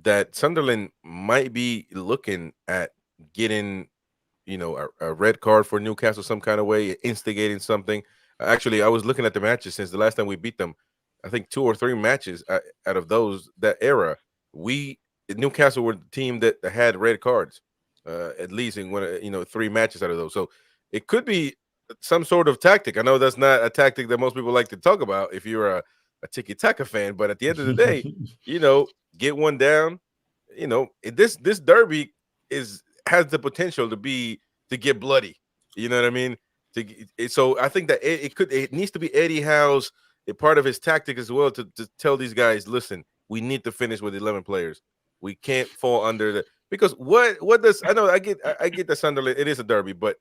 that Sunderland might be looking at getting, a red card for Newcastle some kind of way, instigating something. Actually, I was looking at the matches since the last time we beat them. I think 2 or 3 matches out of that era, Newcastle were the team that had red cards, at least in 3 matches out of those. So it could be some sort of tactic. I know that's not a tactic that most people like to talk about if you're a tiki-taka fan, but at the end of the day, get one down. This derby has the potential to get bloody. You know what I mean? So I think that it needs to be Eddie Howe's a part of his tactic as well to tell these guys, listen, we need to finish with 11 players. We can't fall under because what does I know I get the Sunderland, it is a derby, but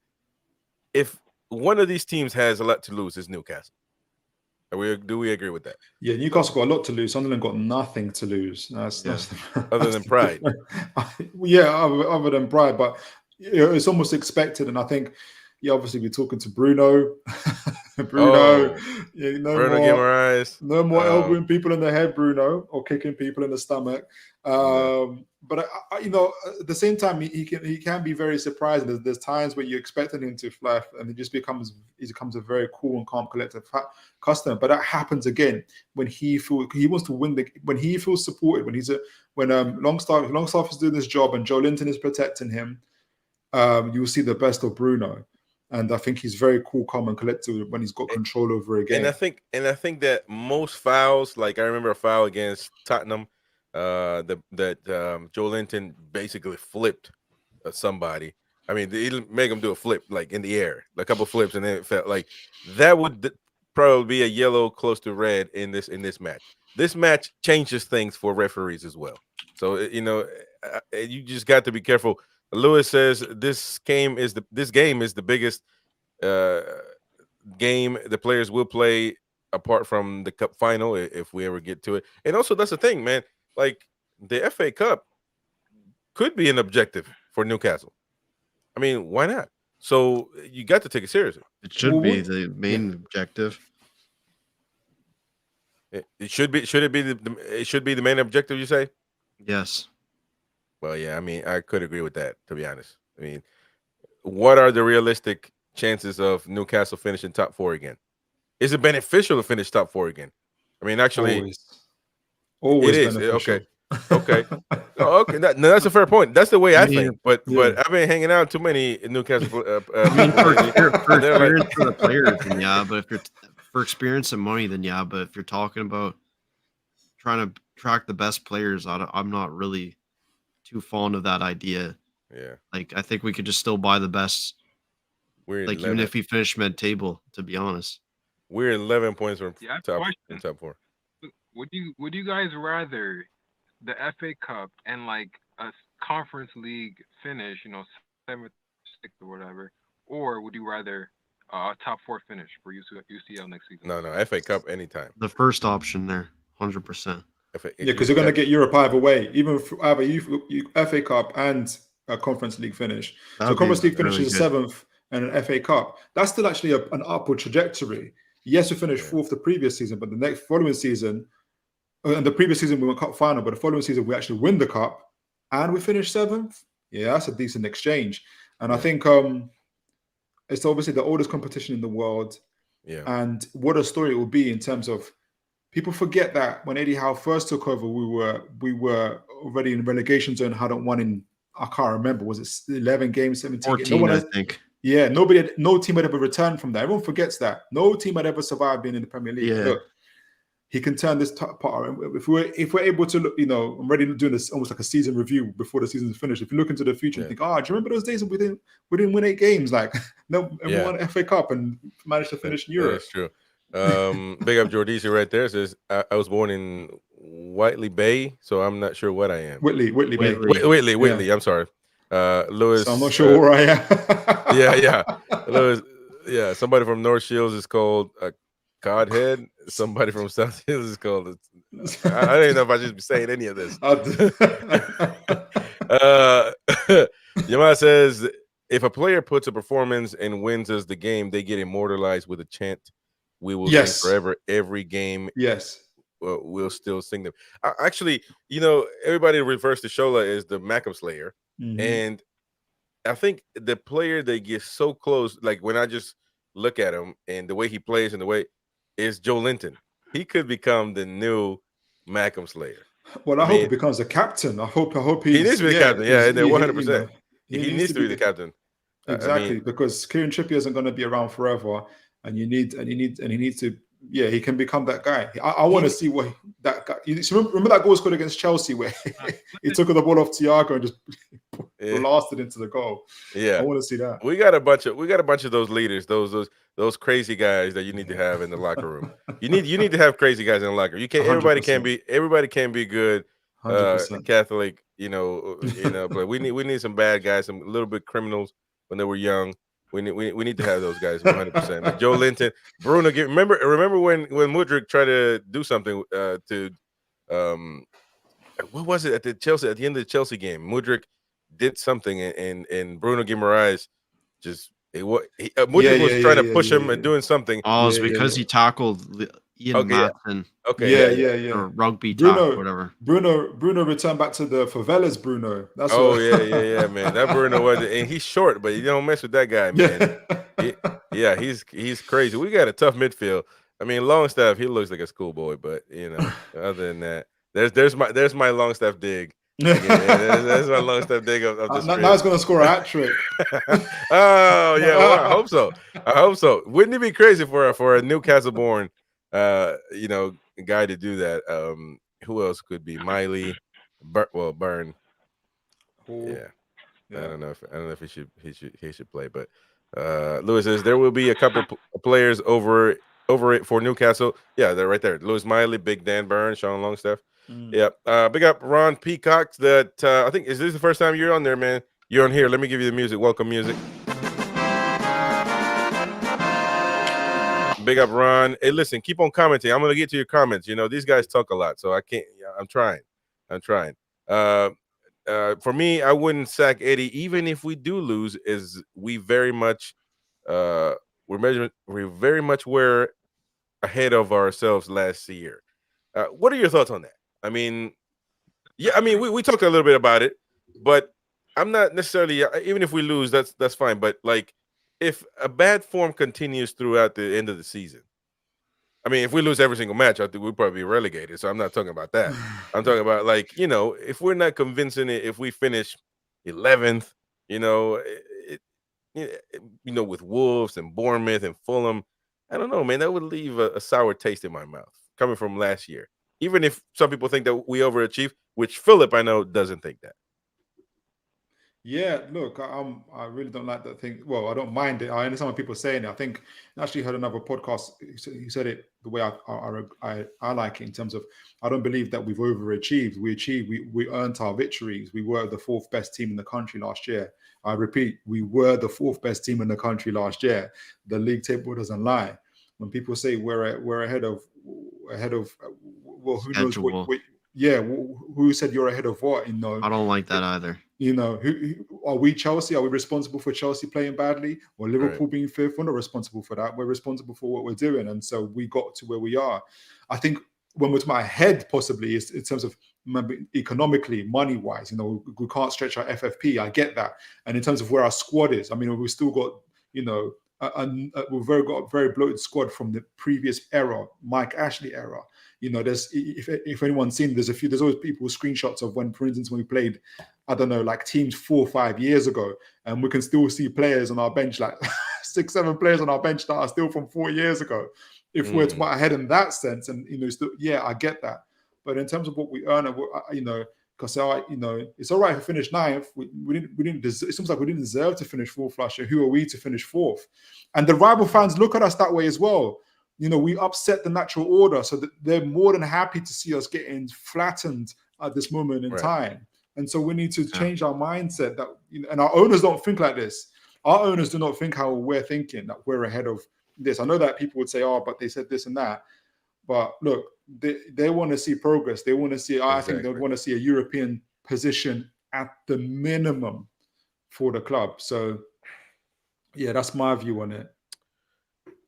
if one of these teams has a lot to lose, it's Newcastle. Do we agree with that? Yeah, Newcastle got a lot to lose. Sunderland got nothing to lose. Other than pride. Yeah, other than pride, but it's almost expected. And I think, obviously we're talking to Bruno. Bruno, Bruno Guimaraes. No more elbowing people in the head, Bruno, or kicking people in the stomach. But at the same time, he can be very surprising. There's times where you expected him to fly, and he becomes a very cool and calm, collected customer. But that happens again when he wants to win when he feels supported. When Longstaff is doing this job and Joe Linton is protecting him, you will see the best of Bruno. And I think he's very cool, calm, and collected when he's got control over a game. And I think that most fouls, like I remember a foul against Tottenham, that Joe Linton basically flipped somebody. I mean, he didn't make him do a flip like in the air, a couple flips, and then it felt like that would probably be a yellow close to red in this match. This match changes things for referees as well. So you just got to be careful. Lewis says this game is the biggest game the players will play apart from the cup final if we ever get to it. And also that's the thing, man. Like the FA Cup could be an objective for Newcastle. I mean, why not? So you got to take it seriously. It should be the main objective. It should be. It should be the main objective. You say? Yes. Well, yeah. I mean, I could agree with that. To be honest, I mean, what are the realistic chances of Newcastle finishing top 4 again? Is it beneficial to finish top 4 again? I mean, actually, always it is. beneficial. Okay. Okay. No, that's a fair point. That's the way I think. But I've been hanging out too many Newcastle. I mean, for experience for the players, then but if you're for experience and money, then but if you're talking about trying to track the best players, I'm not really too fond of that idea. Yeah. Like I think we could just still buy the best. We're like 11. Even if he finished mid-table, to be honest. We're 11 points from top 4. Would you guys rather the FA Cup and like a Conference League finish, 7th, 6th or whatever, or would you rather a top 4 finish for UCL next season? No, FA Cup anytime. The first option there, 100%. Because you're going to get Europe either way, even either FA Cup and a Conference League finish. So Conference League finishes 7th and an FA Cup. That's still actually an upward trajectory. Yes, we finished 4th the previous season, but the following season, and the previous season we went cup final, but the following season we actually win the cup and we finished 7th. Yeah, that's a decent exchange. And I think it's obviously the oldest competition in the world. Yeah. And what a story it will be in terms of people forget that when Eddie Howe first took over, we were already in relegation zone, hadn't won in, I can't remember, was it 11 games, 17 games? 14, I think. Yeah, no team had ever returned from that. Everyone forgets that. No team had ever survived being in the Premier League. Yeah. Look, he can turn this part around. If we're able to look, I'm ready to do this almost like a season review before the season's finished. If you look into the future and think, do you remember those days when we didn't win 8 games? Like, no, we won FA Cup and managed to finish in Europe. That's true. Big up Jordici right there. Says I was born in Whitley Bay, so I'm not sure what I am. Whitley. Whitley. I'm sorry. Lewis. So I'm not sure where I am. Yeah. Lewis, yeah. Somebody from North Shields is called a Godhead. Somebody from South Hills is called. I don't even know if I should be saying any of this. Yamal says, if a player puts a performance and wins us the game, they get immortalized with a chant. We will sing forever every game. Yes. We'll still sing them. Actually, everybody refers to Shola as the Macam Slayer. And I think the player that gets so close, like when I just look at him and the way he plays and the way is Joe Linton. He could become the new Macam Slayer. Well, I hope he becomes a captain. I hope he needs to be the captain. Yeah, and 100%. He needs to be the captain. Exactly, because Kieran Trippier isn't going to be around forever, and he needs to. Yeah, he can become that guy. I want to see what that guy. Remember that goal scored against Chelsea where he took the ball off Thiago and just blasted into the goal. Yeah, I want to see that. We got a bunch of those leaders, those crazy guys that you need to have in the locker room. You need to have crazy guys in the locker. You can't. 100%. Everybody can't be good. Catholic, but we need some bad guys, some little bit criminals when they were young. We need to have those guys 100%. Like Joe Linton, Bruno. Remember when Mudryk tried to do something to what was it at the end of the Chelsea game? Mudryk did something and Bruno Guimaraes just Mudryk was trying to push him and doing something. Oh, it's because he tackled Ian Matson. Okay, or rugby talk, whatever. Bruno returned back to the favelas. Bruno. That's yeah, man. That Bruno was, and he's short, but you don't mess with that guy, man. He's crazy. We got a tough midfield. I mean, Longstaff, he looks like a schoolboy, but other than that, there's my Longstaff dig. That's my Longstaff dig of this. Now he's gonna score a hat trick. Oh yeah, well, I hope so. Wouldn't it be crazy for a Newcastle born guy to do that? Who else could be? Miley, Byrne. Yeah. I don't know if he should play, but Lewis says there will be a couple players over it for Newcastle. Yeah, they're right there. Lewis Miley, Big Dan Byrne, Sean Longstaff. Yeah. Big up Ron Peacock. That I think is this the first time you're on there, man? You're on here. Let me give you the music. Welcome music. Big up Ron. Hey, listen, keep on commenting. I'm gonna get to your comments. These guys talk a lot, so I can't. I'm trying. For me, I wouldn't sack Eddie, even if we do lose. Is we very much, we very much were ahead of ourselves last year. What are your thoughts on that? I mean, we talked a little bit about it, but I'm not necessarily. Even if we lose, that's fine. But like, if a bad form continues throughout the end of the season, I mean, if we lose every single match, I think we'll probably be relegated. So I'm not talking about that. I'm talking about if we're not convincing it, if we finish 11th, with Wolves and Bournemouth and Fulham, I don't know, man, that would leave a sour taste in my mouth coming from last year. Even if some people think that we overachieved, which Phillip I know doesn't think that. Yeah, look, I really don't like that thing. Well, I don't mind it. I understand what people are saying. I think I actually heard another podcast. He said it the way I like it, in terms of I don't believe that we've overachieved. We earned our victories. We were the fourth best team in the country last year. I repeat, we were the fourth best team in the country last year. The league table doesn't lie. When people say we're ahead of, well, who knows what? Who said you're ahead of what? I don't like that either. Who are we? Chelsea? Are we responsible for Chelsea playing badly or Liverpool being fifth? We're not responsible for that. We're responsible for what we're doing, and so we got to where we are. I think when we're to my head, possibly is in terms of economically, money wise. We can't stretch our FFP. I get that, and in terms of where our squad is, I mean, we've still got we've got a very bloated squad from the previous era, Mike Ashley era. There's if anyone's seen, there's always people with screenshots of when, for instance, when we played, I don't know, like teams 4 or 5 years ago, and we can still see players on our bench, like 6-7 players on our bench that are still from 4 years ago. If we're to ahead in that sense, and still, I get that. But in terms of what we earn, because it's all right to finish 9th. We didn't. It seems like we didn't deserve to finish 4th last year. Who are we to finish 4th? And the rival fans look at us that way as well. We upset the natural order, so that they're more than happy to see us getting flattened at this moment in time. And so we need to change our mindset that, and our owners don't think like this. Our owners do not think how we're thinking, that we're ahead of this. I know that people would say, oh, but they said this and that. But look, they want to see progress. They want to see, I think they want to see a European position at the minimum for the club. So, yeah, that's my view on it.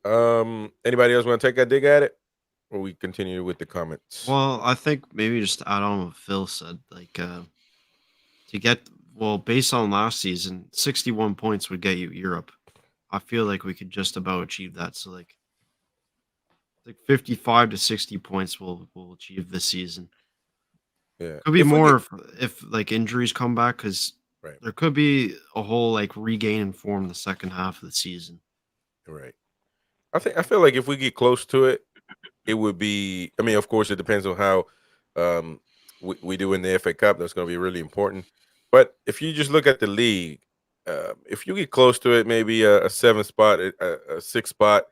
Anybody else want to take a dig at it? Or we continue with the comments? Well, I think maybe just to add on what Phil said, like to get, well, based on last season, 61 points would get you Europe. I feel like we could just about achieve that. So like 55 to 60 points we'll achieve this season. Yeah, could be more if like injuries come back, because right, there could be a whole like regain in form the second half of the season. Right. I feel like if we get close to it, it would be. I mean, of course, it depends on how we do in the FA Cup. That's going to be really important. But if you just look at the league, if you get close to it, maybe a 7th spot, a 6th spot.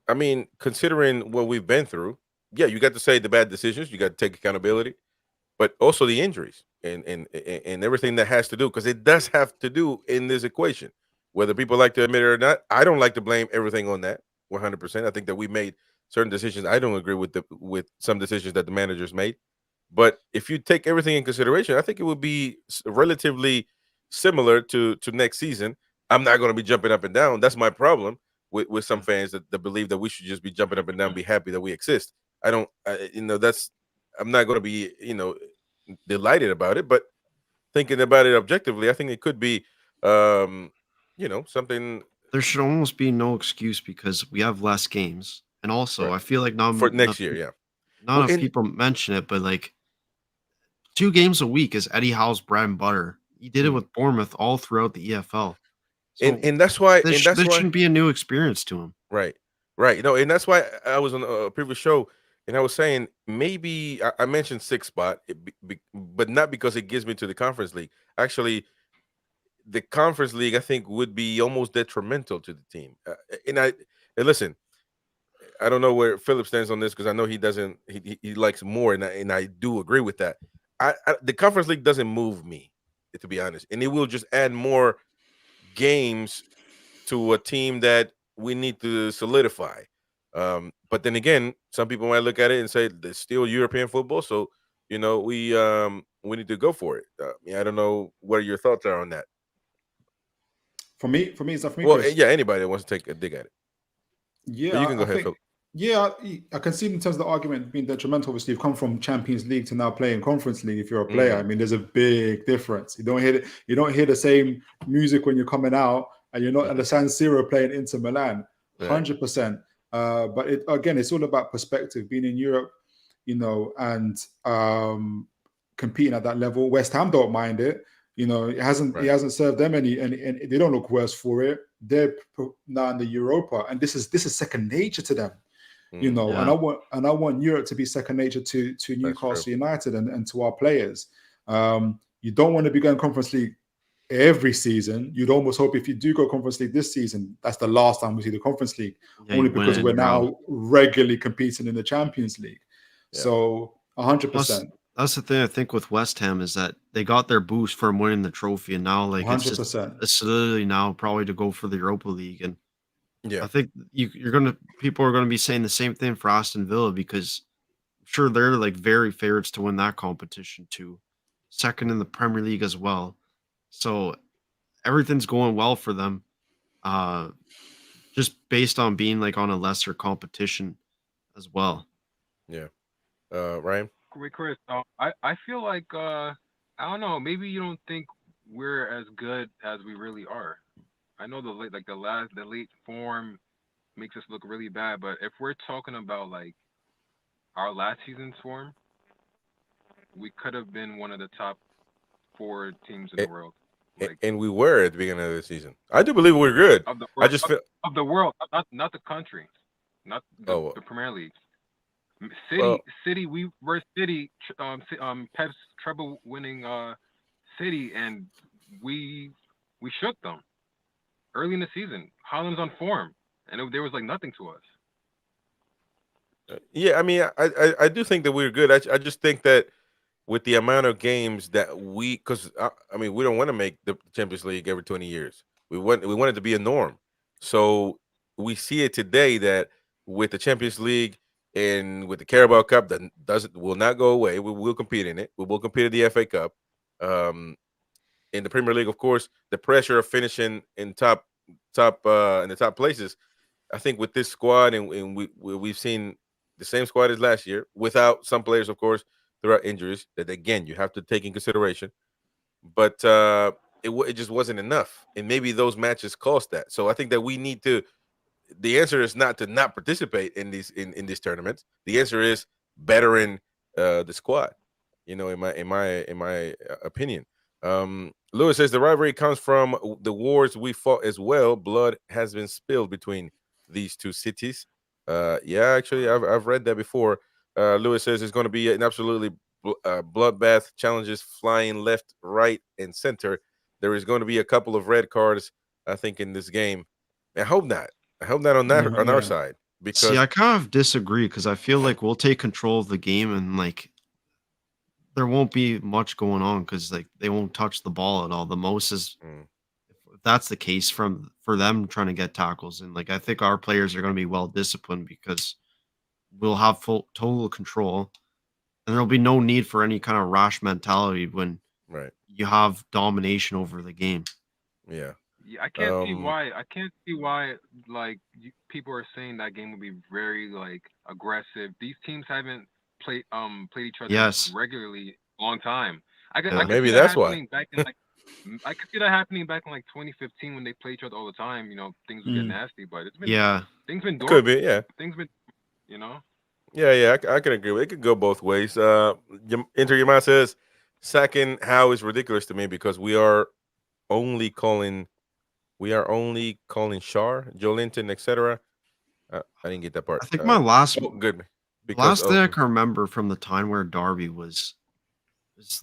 I mean, considering what we've been through, yeah, you got to say the bad decisions. You got to take accountability, but also the injuries and everything that has to do, because it does have to do in this equation. Whether people like to admit it or not, I don't like to blame everything on that 100%. I think that we made certain decisions. I don't agree with some decisions that the managers made. But if you take everything in consideration, I think it would be relatively similar to next season. I'm not going to be jumping up and down. That's my problem with some fans that believe that we should just be jumping up and down, be happy that we exist. I don't, I'm not going to be, delighted about it. But thinking about it objectively, I think it could be, something. There should almost be no excuse because we have less games. And also, I feel like for next year, yeah. Not enough people mention it, but like 2 games a week is Eddie Howe's bread and butter. He did it with Bournemouth all throughout the EFL. So and that's why this shouldn't be a new experience to him. Right. No, and that's why I was on a previous show and I was saying maybe I mentioned 6th spot, but not because it gives me to the Conference League. Actually, the Conference League I think would be almost detrimental to the team. And listen, I don't know where Phillip stands on this, because I know he doesn't. He likes more, and I do agree with that. The Conference League doesn't move me, to be honest, and it will just add more games to a team that we need to solidify. But then again, some people might look at it and say there's still European football, so we need to go for it. I don't know what your thoughts are on that. For me, it's not for me. Well, yeah, anybody that wants to take a dig at it. Yeah, but you can go ahead, Phil. Yeah, I can see in terms of the argument being detrimental. Obviously, you've come from Champions League to now playing Conference League. If you're a player, I mean, there's a big difference. You don't hear the same music when you're coming out, and you're not at the San Siro playing Inter Milan. 100%. But it's all about perspective. Being in Europe, and competing at that level. West Ham don't mind it. It hasn't served them any, and they don't look worse for it. They're now in the Europa, and this is second nature to them. And I want Europe to be second nature to Newcastle United and to our players. You don't want to be going Conference League every season. You'd almost hope if you do go Conference League this season, that's the last time we see the Conference League, only because we're now regularly competing in the Champions League. Yeah. So 100%. That's the thing I think with West Ham is that they got their boost from winning the trophy, and now like 100%. It's literally now probably to go for the Europa League. And yeah, I think people are gonna be saying the same thing for Aston Villa, because I'm sure they're like very favorites to win that competition too. Second in the Premier League as well. So everything's going well for them. Just based on being like on a lesser competition as well. Yeah. Ryan? Wait, Chris, I feel like I don't know, maybe you don't think we're as good as we really are. I know the late form makes us look really bad, but if we're talking about like our last season's form, we could have been one of the top 4 teams in the world. And we were at the beginning of the season. I do believe we're good. Of the world, of the world, not the country, not the Premier League. City, we were City, Pep's treble winning City, and we shook them early in the season. Holland's on form, and there was like nothing to us. Yeah, I mean, I do think that we're good. I just think that with the amount of games that because I mean, we don't want to make the Champions League every 20 years. We want it to be a norm. So we see it today that with the Champions League and with the Carabao Cup that will not go away. We will compete in it. We will compete in the FA Cup. In the Premier League, of course, the pressure of finishing in in the top places. I think with this squad, and we've seen the same squad as last year, without some players, of course, throughout injuries that again you have to take in consideration. But it just wasn't enough, and maybe those matches cost that. So I think that we need to. The answer is not to not participate in these tournaments. The answer is bettering the squad. You know, in my opinion. Lewis says the rivalry comes from the wars we fought as well. Blood has been spilled between these two cities. Yeah, actually, I've read that before. Lewis says it's going to be an absolutely bloodbath. Challenges flying left, right, and center. There is going to be a couple of red cards, I think, in this game. I hope not. I hope not on our side, because See, I kind of disagree because I feel like we'll take control of the game and like there won't be much going on because like they won't touch the ball at all. The most is if that's the case for them trying to get tackles, and like I think our players are going to be well disciplined because we'll have full total control, and there'll be no need for any kind of rash mentality when right. you have domination over the game. Yeah. Yeah, I can't see why. I can't see why. Like people are saying that game will be very like aggressive. These teams haven't played each other Yes. regularly long time. I could maybe see that that's why. happening back in like I could see that happening back in like 2015 when they play each other all the time. You know, things would get nasty, but it's been things been dormant. Could be, yeah. Things been, you know. Yeah, I can agree. It could go both ways. Inter Yama says sacking Howe is ridiculous to me because we are only calling Shar, Joelinton, etc. I didn't get that part. I think my last good last thing I can remember from the time where Derby was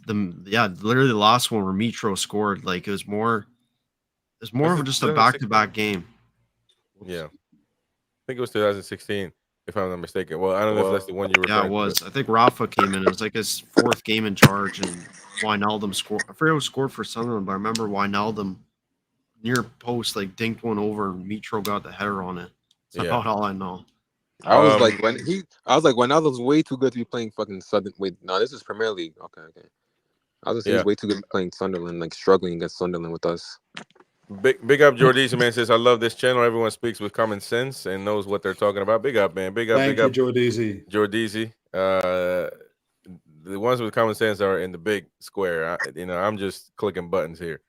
literally the last one where Mitro scored. Like it was more of just a back-to-back game. Yeah, I think it was 2016, if I'm not mistaken. Well, I don't know if that's the one you were. Yeah, it was. I think Rafa came in. It was like his fourth game in charge, and Wijnaldum scored. I forget who scored for Sunderland, but I remember Wijnaldum near post like dinked one over, and Mitro got the header on it. That's about all I know. I was like Wijnaldum's way too good to be playing fucking Sunderland. Wait, no, this is Premier League. Okay. I was he's way too good to be playing Sunderland, like struggling against Sunderland with us. Big up Jordizi, man. Says I love this channel. Everyone speaks with common sense and knows what they're talking about. Big up, man. Big up, Thank big up, you, Jordizi. Jordizi. The ones with common sense are in the big square. I'm just clicking buttons here.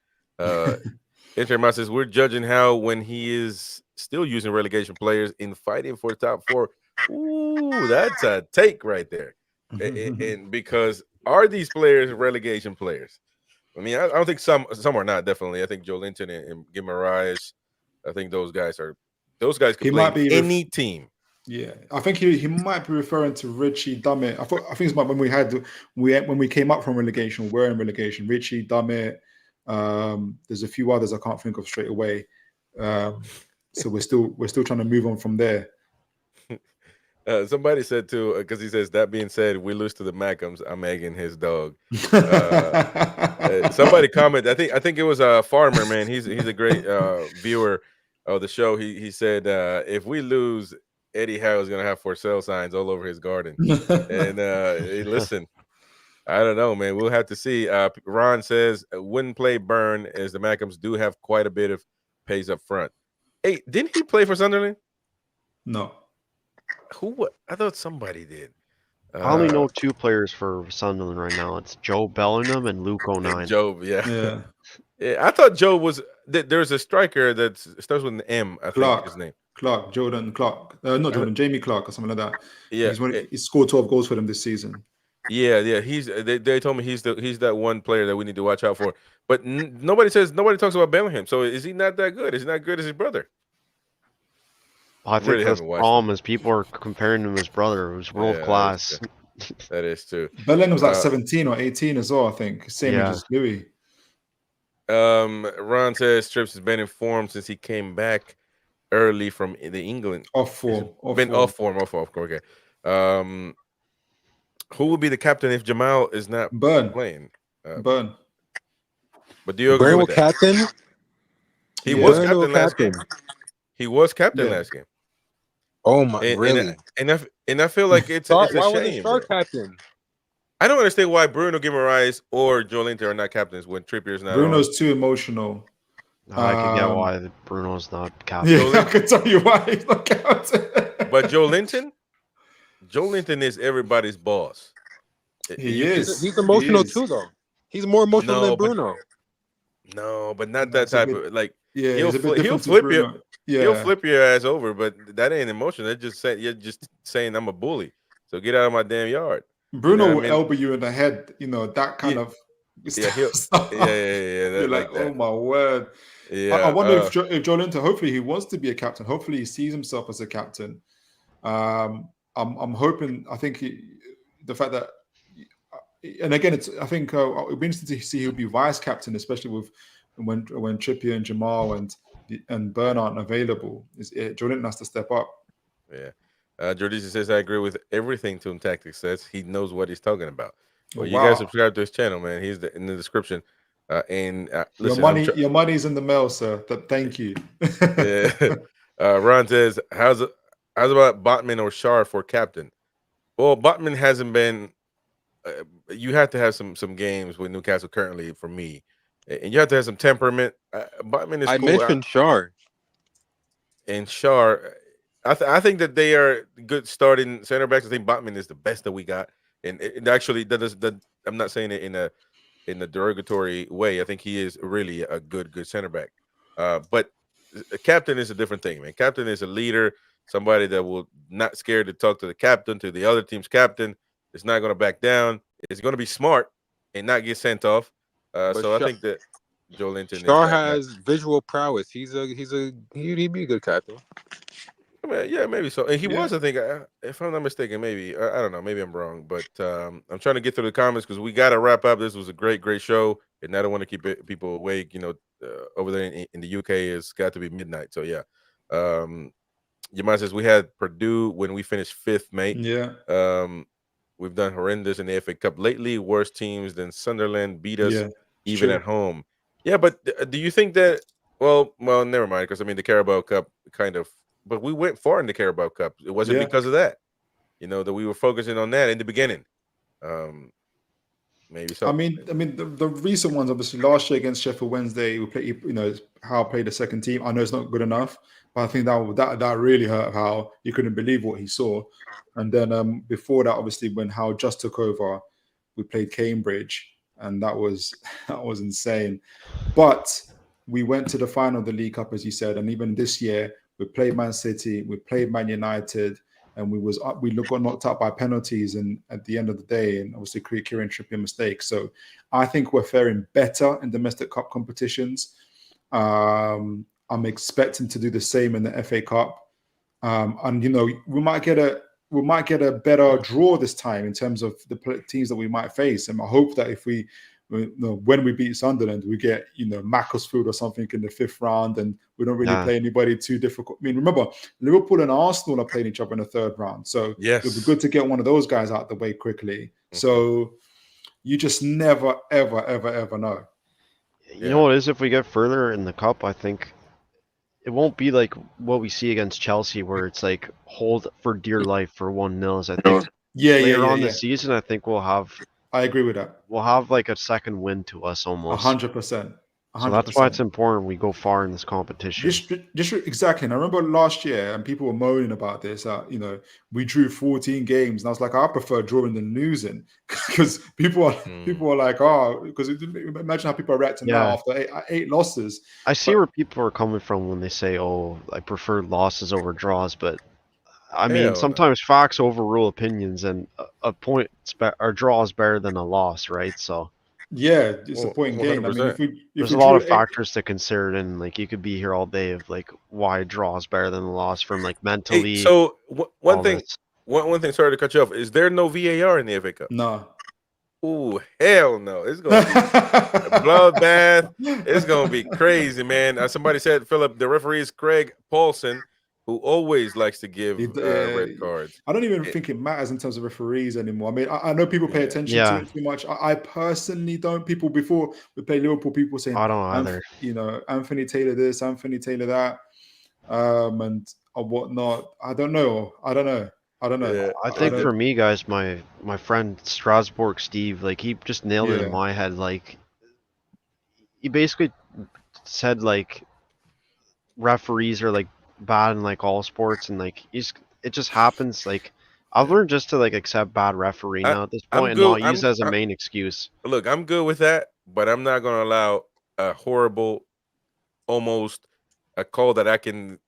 Inter says we're judging how when he is still using relegation players in fighting for top four. Ooh, that's a take right there. And because are these players relegation players? I mean, I don't think some are not. Definitely, I think Joelinton and Guimaraes. I think those guys could play any team. Yeah, I think he might be referring to Richie Dummett. I think it's about when we came up from relegation, we're in relegation. Richie Dummett. There's a few others I can't think of straight away. So we're still trying to move on from there. Somebody said too, because he says that being said, we lose to the Mackhams. I'm egging his dog. Somebody commented. I think it was a farmer, man. He's a great viewer of the show. He said if we lose, Eddie Howe is gonna have for sale signs all over his garden. And hey, listen, I don't know, man. We'll have to see. Ron says wouldn't play Burn as the Mackhams do have quite a bit of pace up front. Hey, didn't he play for Sunderland? No. Who? I thought somebody did. I only know two players for Sunderland right now. It's Joe Bellingham and Luke O'Nien. Job, yeah. I thought Joe was. There's a striker that starts with an M. I think his name. Jordan Clark. Not Jordan, Jamie Clark or something like that. Yeah, he scored 12 goals for them this season. Yeah. They told me he's that one player that we need to watch out for. But nobody talks about Bellingham. So is he not that good? Is he not good as his brother? I think really the problem is people are comparing him to his brother, who's world class. That is true. Bellingham was like 17 or 18 as well, I think. Same age as Louis. Ron says Trips has been in form since he came back early from the England. Off form. Off form. Okay. Who would be the captain if Jamal is not Burn. playing? Burn. But do you agree Burn with will that? captain. He Yeah. was Burn will captain last captain. game. He was captain Yeah. last game. Oh my, And, really? and I feel like it's Why a wasn't shame, Star bro. captain? I don't understand why Bruno Guimaraes or Joe Linton are not captains when Trippier's not Bruno's too emotional. I could get why Bruno's not captain. Yeah, Joe I Linton, can tell you why he's not captain. but Joe Linton is everybody's boss. He You can- is. He's emotional He is. too, though. He's more emotional No, than but- Bruno. No, but not No, that it's a type bit- of like. Yeah, He'll he's a bit he'll different to flip you. Bruno. Yeah. He'll flip your ass over, but that ain't emotion. That's just saying you're just saying I'm a bully. So get out of my damn yard. Bruno You know what will I mean? elbow you in the head, that kind of Yeah, he'll. stuff. Yeah. You're like, that. oh my word. Yeah. I wonder if Joe Linton, hopefully he wants to be a captain. Hopefully he sees himself as a captain. I'm hoping. I think the fact that, and again, I think it'll be interesting to see who'll be vice captain, especially with when Trippier and Jamal and Burn aren't available. Joe Linton has to step up. Yeah. Jordisi says, I agree with everything Toon Tactics says. He knows what he's talking about. Well, you guys subscribe to his channel, man. He's in the description. Listen, your money's in the mail, sir. Thank you. Yeah. Ron says, how's about Botman or Shar for captain? Well, Botman hasn't been. You have to have some games with Newcastle currently for me, and you have to have some temperament. Botman is I cool. mentioned Shar. And Shar, I think that they are good starting center backs. I think Botman is the best that we got, and it actually I'm not saying it in a derogatory way. I think he is really a good center back. But a captain is a different thing, man. Captain is a leader, somebody that will not scared to talk to the captain, to the other team's captain. It's not going to back down. It's going to be smart and not get sent off. So I think that Joe Linton Shar has visual prowess. He'd be a good captain. Yeah, maybe so. And he was, I think, if I'm not mistaken, maybe I don't know, maybe I'm wrong, but I'm trying to get through the comments because we got to wrap up. This was a great show, and I don't want to keep people awake. Over there in the UK, it's got to be midnight. So yeah, Yaman says we had Purdue when we finished 5th, mate. Yeah. We've done horrendous in the FA Cup lately. Worse teams than Sunderland beat us even at home. Yeah, but do you think that? Well, never mind. Because I mean, the Carabao Cup kind of. But we went far in the Carabao Cup. It wasn't because of that, that we were focusing on that in the beginning. Maybe so. I mean, the recent ones, obviously, last year against Sheffield Wednesday, we played. How played the second team. I know it's not good enough, but I think that really hurt. How you couldn't believe what he saw, and then before that, obviously, when Howe just took over, we played Cambridge, and that was insane. But we went to the final of the League Cup, as you said, and even this year. We played Man City, we played Man United, and we got knocked out by penalties. And at the end of the day, and obviously Kieran Trippier mistakes. So I think we're faring better in domestic cup competitions. I'm expecting to do the same in the FA Cup, and we might get a better draw this time in terms of the teams that we might face. And I hope that when we beat Sunderland, we get Macclesfield or something in the 5th round, and we don't really play anybody too difficult. I mean, remember Liverpool and Arsenal are playing each other in the 3rd round, so it'd be good to get one of those guys out the way quickly. Mm-hmm. So you just never, ever know. You know what it is? If we get further in the cup, I think it won't be like what we see against Chelsea, where it's like hold for dear life for 1-0. I think later on the season, I think we'll have. I agree with that. We'll have like a second win to us almost. 100%. So that's why it's important we go far in this competition. Just exactly. And I remember last year, and people were moaning about this. We drew 14 games, and I was like, I prefer drawing than losing, because people are like, because imagine how people are reacting now after eight losses. I see where people are coming from when they say, "Oh, I prefer losses over draws," but I mean, sometimes facts overrule opinions, and a point or draw is better than a loss, right? So. Yeah, it's a point game. I mean, if there's a lot of factors to consider, and like you could be here all day of like why draw is better than the loss from like mentally. Hey, so one thing, sorry to cut you off. Is there no VAR in the FA Cup? No. Ooh, hell no! It's gonna be a bloodbath. It's gonna be crazy, man. Somebody said, Phillip, the referee is Craig Paulson. who always likes to give red Yeah, cards. I don't even think it matters in terms of referees anymore. I mean, I know people pay attention to Yeah. it too much. I personally don't. People before we play Liverpool, people saying, I don't either. you know, Anthony Taylor this, Anthony Taylor that, and whatnot. I don't know. Yeah, I think for me, guys, my friend Strasbourg Steve, like he just nailed it in my head. Like he basically said like referees are like bad in like all sports, and like it just happens. Like I've learned just to like accept bad referee now at this I'm point and good. not use it as a main excuse. Look, I'm good with that, but I'm not gonna allow a horrible, almost a call that I can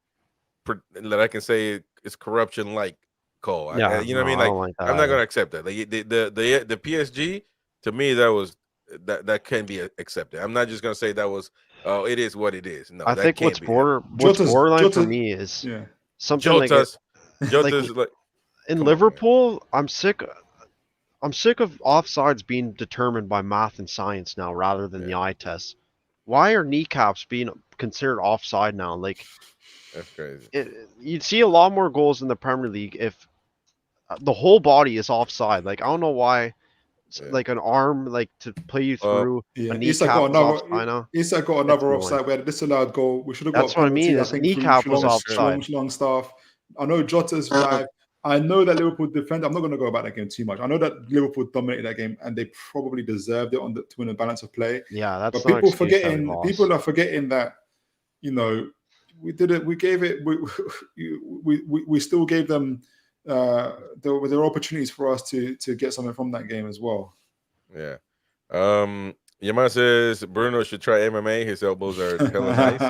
say is corruption like call. Yeah, You know what I mean? I Like don't like that I'm not either. gonna accept that. Like the PSG, to me, that can be accepted. I'm not just gonna say that was it is what it is. No, I that think can't what's be. borderline for me is something like Jota's like in come on, man. Liverpool. I'm sick of offsides being determined by math and science now rather than the eye test. Why are kneecaps being considered offside now? Like That's crazy. You'd see a lot more goals in the Premier League if the whole body is offside. Like I don't know why, like an arm like to play you through a Isak kneecap got is offside now. Isak got another offside. We had a disallowed goal. We should have got That's a what I mean. penalty. I His think kneecap was offside. long staff. I know Jota's live. I know that Liverpool defend. I'm not going to go about that game too much. I know that Liverpool dominated that game and they probably deserved it to win a balance of play. Yeah, that's but people people are forgetting that, you know, we did it. We gave it. We still gave them. There were opportunities for us to get something from that game as well. Yeah. Yaman says Bruno should try MMA. His elbows are hella nice.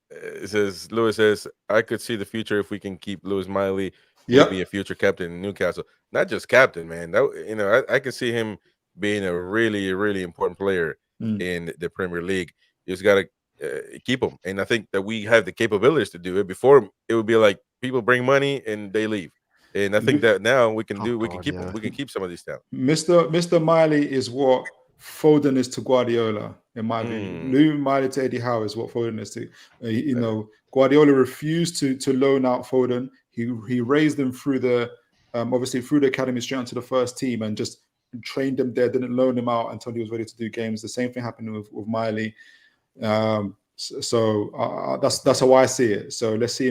It says Lewis says I could see the future if we can keep Lewis Miley. He'll be a future captain in Newcastle. Not just captain, man. That I can see him being a really, really important player in the Premier League. You just gotta keep him, and I think that we have the capabilities to do it. Before it would be like people bring money and they leave, and I think that now we can we can keep them. We can keep some of these talents. Mr. Miley is what Foden is to Guardiola, in my view. Lou Miley to Eddie Howe is what Foden is to. You know, Guardiola refused to loan out Foden. He raised them through the obviously through the academy straight onto the first team and just trained him there. Didn't loan him out until he was ready to do games. The same thing happened with Miley. So that's how I see it. So let's see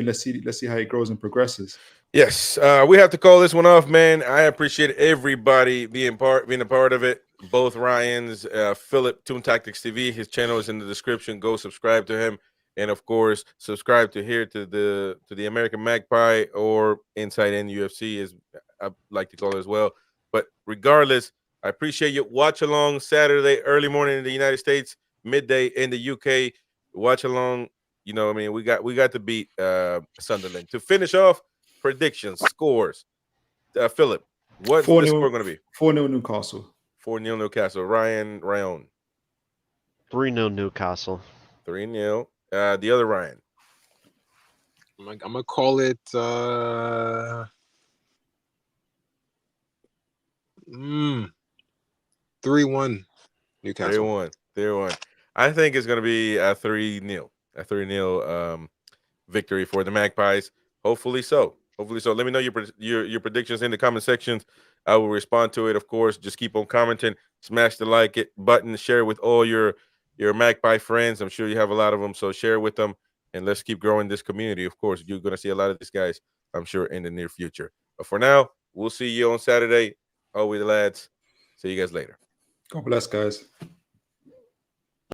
how it grows and progresses. Yes, we have to call this one off, man. I appreciate everybody being a part of it. Both Ryan's, Phillip, Toon Tactics TV. His channel is in the description. Go subscribe to him, and of course, subscribe to the American Magpie or Inside NUFC, as I like to call it as well. But regardless, I appreciate you. Watch along Saturday early morning in the United States, midday in the UK. Watch along. You know, I mean, we got to beat Sunderland to finish off. Predictions, scores. Phillip, what's the score going to be? 4-0 Newcastle. 4-0 Newcastle. Ryan. 3-0 Newcastle. 3-0. The other Ryan. I'm gonna call it 3-1 Newcastle. 3-1. I think it's going to be a 3-0. A 3-0 victory for the Magpies. Hopefully so. Let me know your predictions in the comment sections. I will respond to it, of course. Just keep on commenting. Smash the like button. Share with all your Magpie friends. I'm sure you have a lot of them, so share with them. And let's keep growing this community. Of course, you're going to see a lot of these guys, I'm sure, in the near future. But for now, we'll see you on Saturday. Always, lads. See you guys later. God bless, guys.